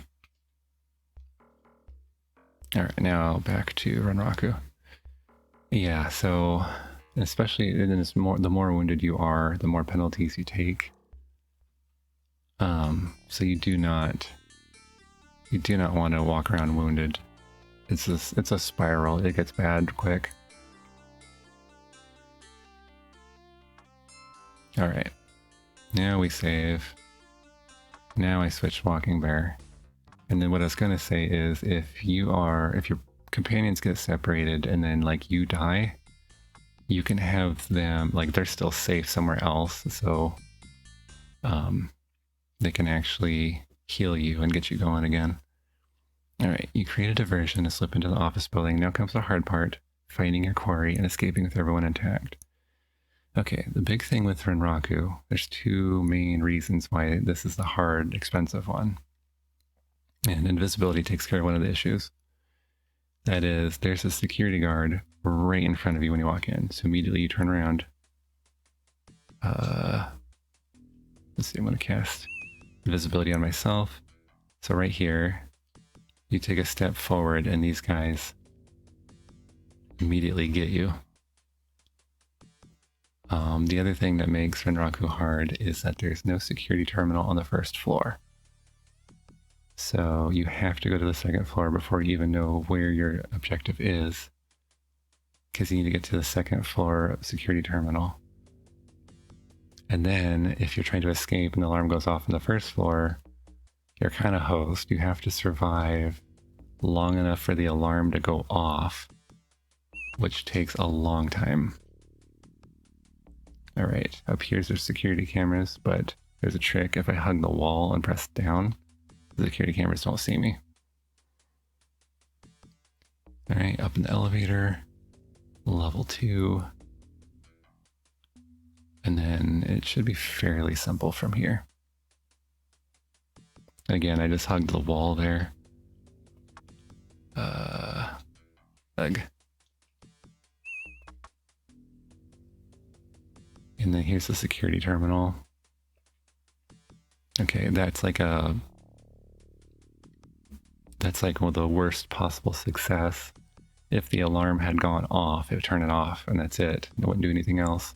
Alright, now back to Renraku. Yeah, so especially the more wounded you are, the more penalties you take. So you do not want to walk around wounded. It's a spiral. It gets bad quick. All right, now we save. Now I switch Walking Bear, and then what I was gonna say is if your companions get separated and then like you die, you can have them like they're still safe somewhere else, so they can actually heal you and get you going again. Alright, you create a diversion to slip into the office building. Now comes the hard part, finding your quarry and escaping with everyone intact. Okay, the big thing with Renraku, there's 2 main reasons why this is the hard, expensive one. And invisibility takes care of one of the issues. That is, there's a security guard right in front of you when you walk in. So immediately you turn around. Let's see, I'm going to cast invisibility on myself. So right here, you take a step forward and these guys immediately get you. The other thing that makes Renraku hard is that there's no security terminal on the first floor. So you have to go to the second floor before you even know where your objective is, because you need to get to the second floor security terminal. And then if you're trying to escape and the alarm goes off on the first floor, you're kind of hosed. You have to survive long enough for the alarm to go off, which takes a long time. All right, up here's there's security cameras, but there's a trick. If I hug the wall and press down, the security cameras don't see me. All right, up in the elevator, level 2. And then it should be fairly simple from here. Again, I just hugged the wall there. Ugh. And then here's the security terminal. Okay, that's like a That's like one of the worst possible success. If the alarm had gone off, it would turn it off, and that's it. It wouldn't do anything else.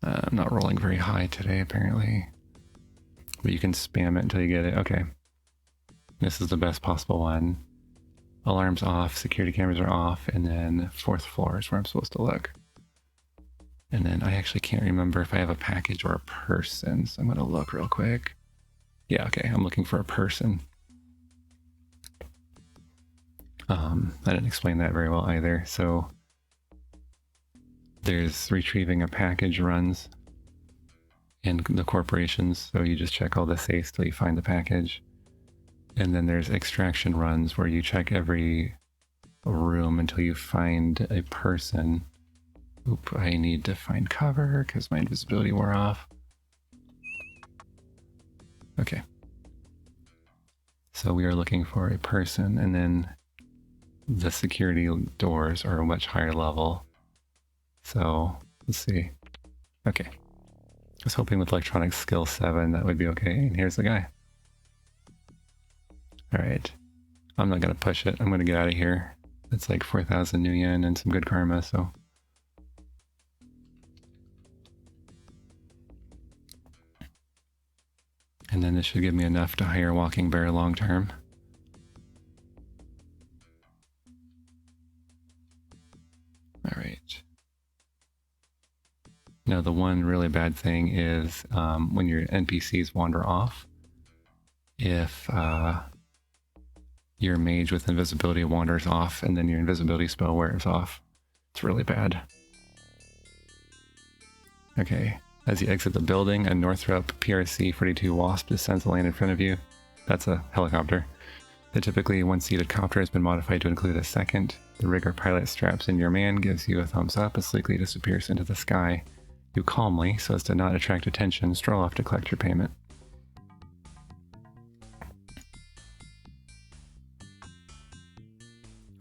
I'm not rolling very high today, apparently. But you can spam it until you get it. Okay. This is the best possible one. Alarms off, security cameras are off, and then 4th floor is where I'm supposed to look. And then I actually can't remember if I have a package or a person, so I'm going to look real quick. Yeah, okay, I'm looking for a person. I didn't explain that very well either. So there's retrieving a package runs in the corporations, so you just check all the safes till you find the package. And then there's extraction runs where you check every room until you find a person. Oop, I need to find cover because my invisibility wore off. Okay. So we are looking for a person, and then the security doors are a much higher level. So let's see. Okay. I was hoping with electronic skill 7 that would be okay. And here's the guy. Alright. I'm not going to push it. I'm going to get out of here. It's like 4,000 new yen and some good karma, so. And then this should give me enough to hire Walking Bear long term. Alright. Now the one really bad thing is when your NPCs wander off, if your mage with invisibility wanders off and then your invisibility spell wears off, it's really bad. Okay, as you exit the building, a Northrop PRC-42 Wasp descends to land in front of you. That's a helicopter. The typically one-seated copter has been modified to include a second. The rigger pilot straps in your man, gives you a thumbs up, and sleekly disappears into the sky. You calmly, so as to not attract attention, stroll off to collect your payment.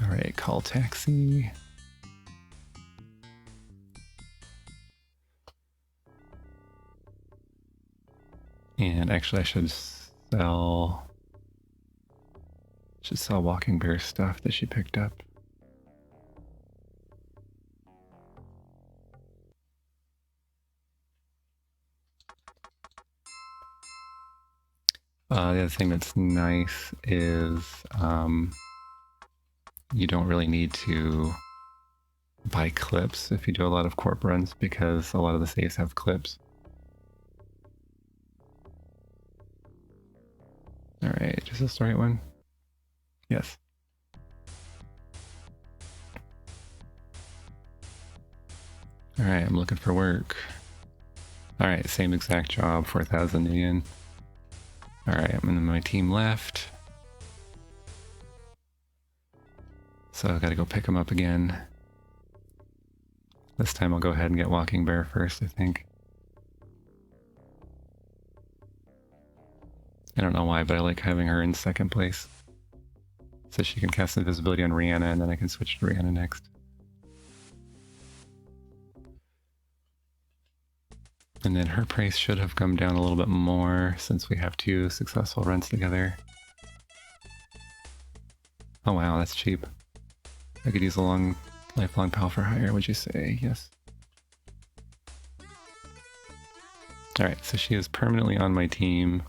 Alright, call taxi. And actually I should sell Walking Bear stuff that she picked up. The other thing that's nice is you don't really need to buy clips if you do a lot of corp runs, because a lot of the safes have clips. Alright, is this the right one? Yes. Alright, I'm looking for work. Alright, same exact job, 4,000 yen. Alright, I'm in my team left. So I gotta go pick him up again. This time I'll go ahead and get Walking Bear first, I think. I don't know why, but I like having her in second place. So she can cast invisibility on Rihanna, and then I can switch to Rihanna next. And then her price should have come down a little bit more since we have 2 successful runs together. Oh wow, that's cheap. I could use a lifelong pal for hire, would you say? Yes. Alright, so she is permanently on my team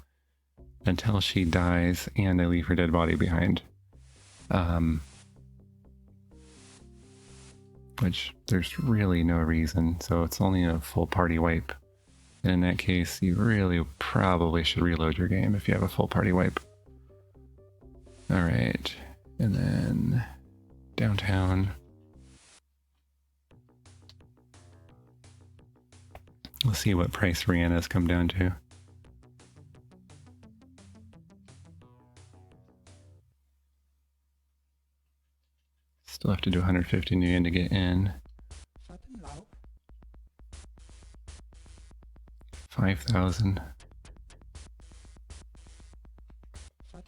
until she dies and I leave her dead body behind. Which there's really no reason, so it's only a full party wipe. And in that case, you really probably should reload your game if you have a full party wipe. Alright, and then downtown. We'll see what price Rihanna's come down to. Still have to do 150 new yen to get in. 5,000.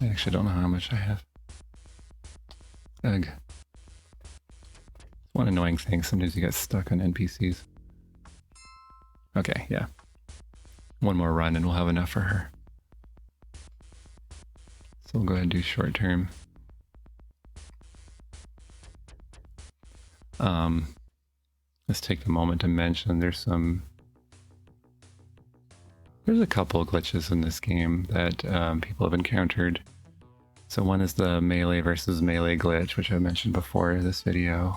I actually don't know how much I have. Ugh. One annoying thing, sometimes you get stuck on NPCs. Okay, yeah. One more run and we'll have enough for her. So we'll go ahead and do short term. Let's take a moment to mention there's a couple of glitches in this game that people have encountered. So one is the melee versus melee glitch, which I mentioned before in this video.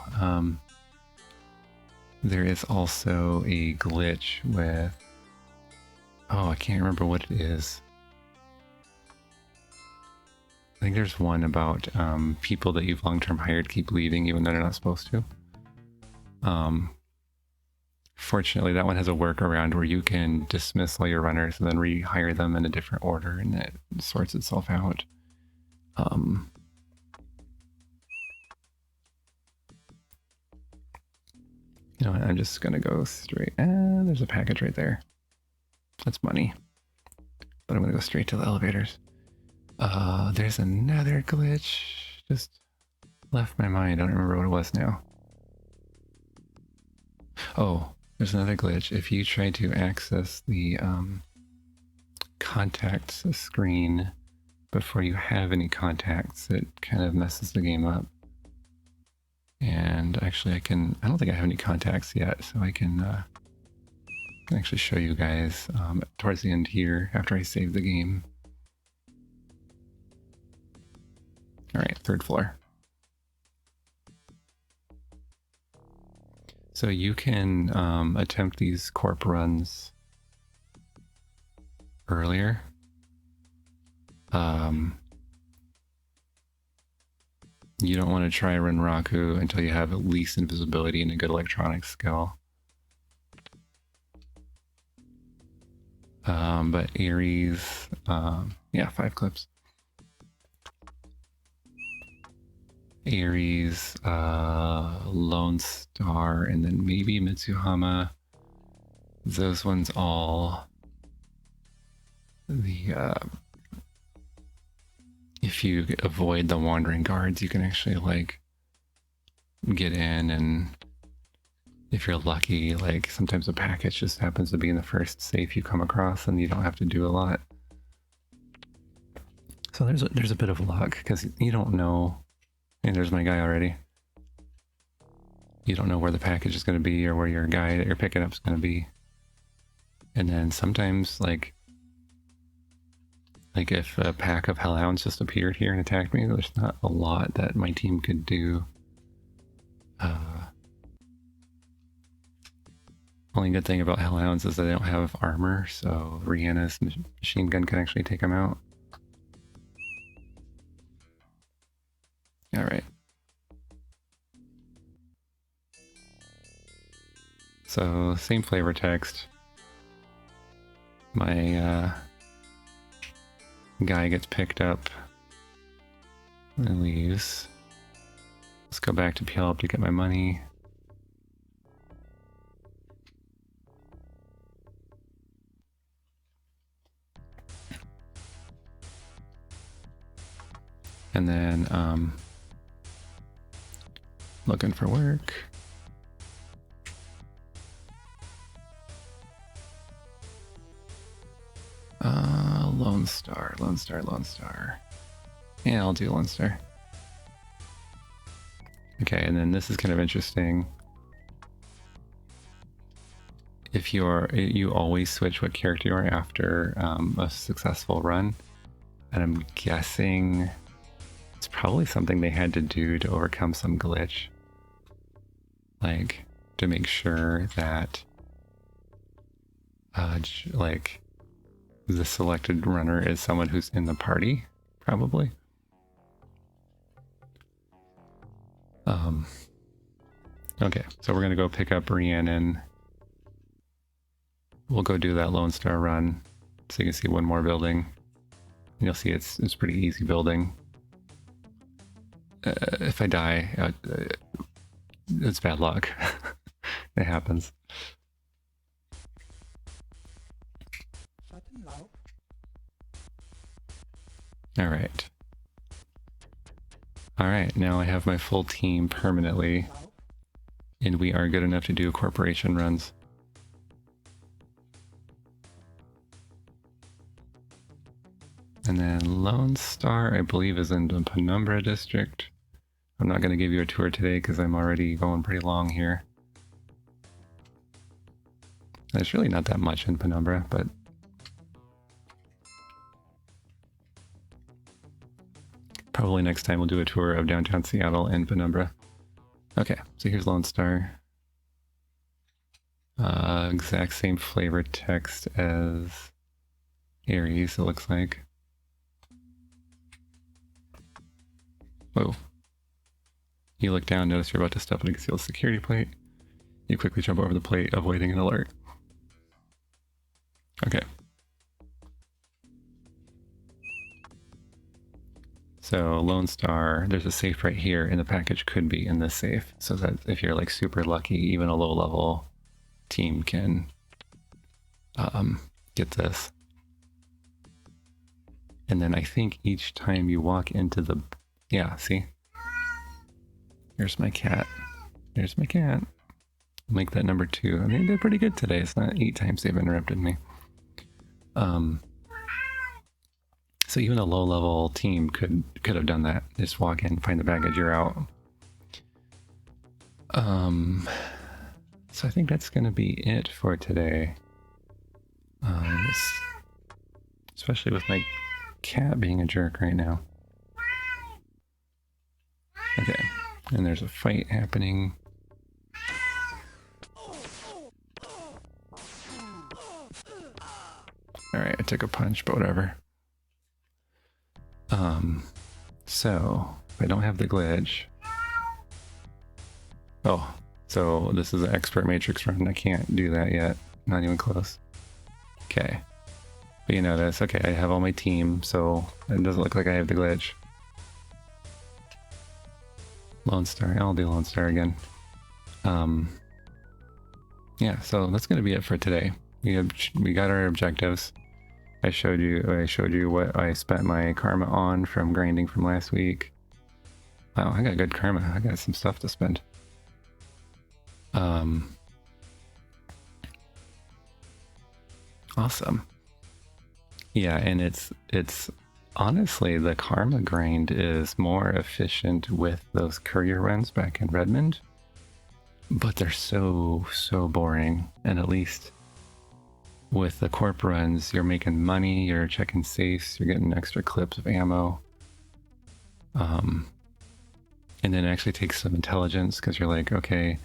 There is also a glitch with... Oh, I can't remember what it is. I think there's one about people that you've long-term hired keep leaving even though they're not supposed to. Fortunately, that one has a workaround where you can dismiss all your runners and then rehire them in a different order, and it sorts itself out. You know what, I'm just gonna go straight. There's a package right there. That's money. But I'm gonna go straight to the elevators. There's another glitch. Just left my mind. I don't remember what it was now. Oh, there's another glitch. If you try to access the contacts screen before you have any contacts, it kind of messes the game up. And actually I don't think I have any contacts yet, so I can actually show you guys towards the end here after I save the game. Alright, 3rd floor. So you can attempt these corp runs earlier. You don't want to try Renraku until you have at least invisibility and a good electronics skill. But Ares, yeah, 5 clips. Ares, Lone Star, and then maybe Mitsuhama. Those ones all... if you avoid the wandering guards, you can actually, like, get in, and if you're lucky, like, sometimes a package just happens to be in the first safe you come across, and you don't have to do a lot. So there's a bit of luck, because you don't know... And there's my guy already. You don't know where the package is going to be or where your guy that you're picking up is going to be. And then sometimes, like if a pack of hellhounds just appeared here and attacked me, there's not a lot that my team could do. Only good thing about hellhounds is that they don't have armor, so Rihanna's machine gun can actually take them out. Alright. So, same flavor text. My guy gets picked up and leaves. Let's go back to PL to get my money. And then, looking for work. Lone Star, Lone Star, Lone Star. Yeah, I'll do Lone Star. Okay, and then this is kind of interesting. If you always switch what character you are after a successful run, and I'm guessing it's probably something they had to do to overcome some glitch. Like, to make sure that, like, the selected runner is someone who's in the party, probably. Okay, so we're gonna go pick up Rhiannon. We'll go do that Lone Star run, so you can see one more building. And you'll see it's pretty easy building. If I die, it's bad luck. It happens. Alright. Alright, now I have my full team permanently, and we are good enough to do corporation runs. And then Lone Star, I believe, is in the Penumbra district. I'm not going to give you a tour today because I'm already going pretty long here. There's really not that much in Penumbra, but probably next time we'll do a tour of downtown Seattle and Penumbra. Okay, so here's Lone Star. Exact same flavor text as Aries, it looks like. Whoa. You look down, notice you're about to step on a concealed security plate. You quickly jump over the plate, avoiding an alert. Okay. So Lone Star, there's a safe right here, and the package could be in this safe. So that if you're like super lucky, even a low level team can get this. And then I think each time you walk into the, yeah, see? Here's my cat. There's my cat. Make that number 2. I mean, they did pretty good today. It's not 8 times they've interrupted me. So even a low-level team could have done that. Just walk in, find the baggage, you're out. So I think that's going to be it for today. Especially with my cat being a jerk right now. Okay, and there's a fight happening. Alright, I took a punch, but whatever. So, if I don't have the glitch... Oh, so this is an expert matrix run. I can't do that yet. Not even close. Okay. But you notice, okay, I have all my team, so it doesn't look like I have the glitch. Lone Star, I'll do Lone Star again. Yeah, so that's gonna be it for today. We got our objectives. I showed you what I spent my karma on from grinding from last week. Wow, I got good karma. I got some stuff to spend. Awesome. Yeah, and it's honestly, the karma grind is more efficient with those courier runs back in Redmond, but they're so boring. And at least with the corp runs, you're making money, you're checking safes, you're getting extra clips of ammo. And then it actually takes some intelligence because you're like, okay,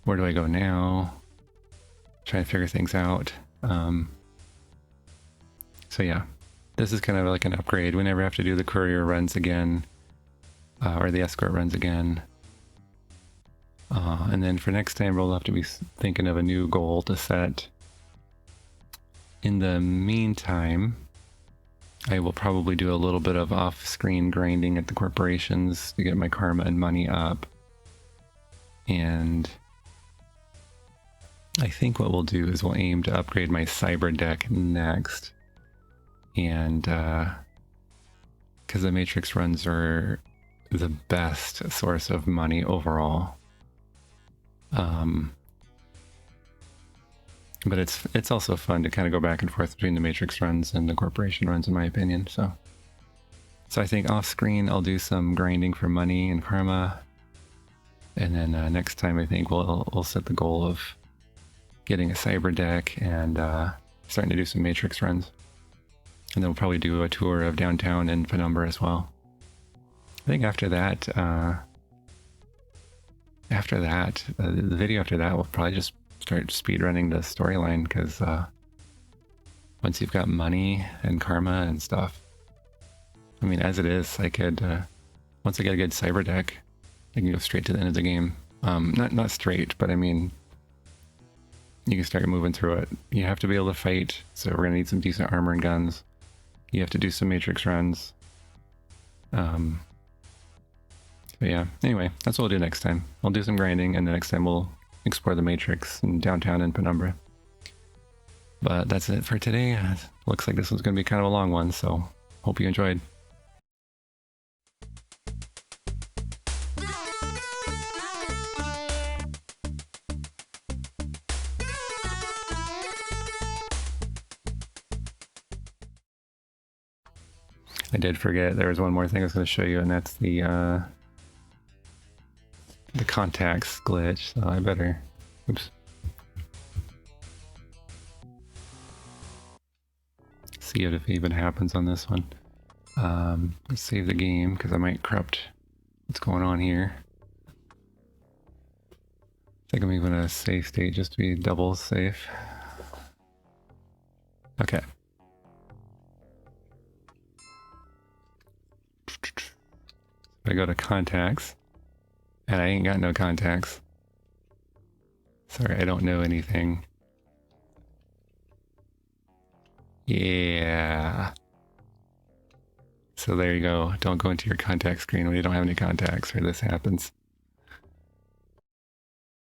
where do I go now? Trying to figure things out. So yeah, this is kind of like an upgrade. We never have to do the courier runs again, or the escort runs again. And then for next time, we'll have to be thinking of a new goal to set. In the meantime, I will probably do a little bit of off-screen grinding at the corporations to get my karma and money up. And I think what we'll do is we'll aim to upgrade my cyber deck next. And because the matrix runs are the best source of money overall. But it's also fun to kind of go back and forth between the matrix runs and the corporation runs, in my opinion. So I think off screen I'll do some grinding for money and karma, and then next time I think we'll set the goal of getting a cyber deck and starting to do some matrix runs, and then we'll probably do a tour of downtown and Penumbra as well. I think after that, the video after that will probably just start speedrunning the storyline, because once you've got money and karma and stuff, I mean, as it is, I could, once I get a good cyber deck, I can go straight to the end of the game. Not straight, but I mean, you can start moving through it. You have to be able to fight, so we're gonna need some decent armor and guns. You have to do some matrix runs. But yeah, anyway, that's what we'll do next time. I'll do some grinding, and the next time we'll explore the matrix in downtown and Penumbra. But that's it for today. Looks like this one's going to be kind of a long one, so hope you enjoyed. I did forget there was one more thing I was going to show you, and that's the contacts glitch. So I better, oops. See if it even happens on this one. Let's save the game because I might corrupt what's going on here. I think I'm even a safe state just to be double safe. Okay. I go to contacts, and I ain't got no contacts. Sorry, I don't know anything. Yeah. So there you go. Don't go into your contact screen when you don't have any contacts, or this happens.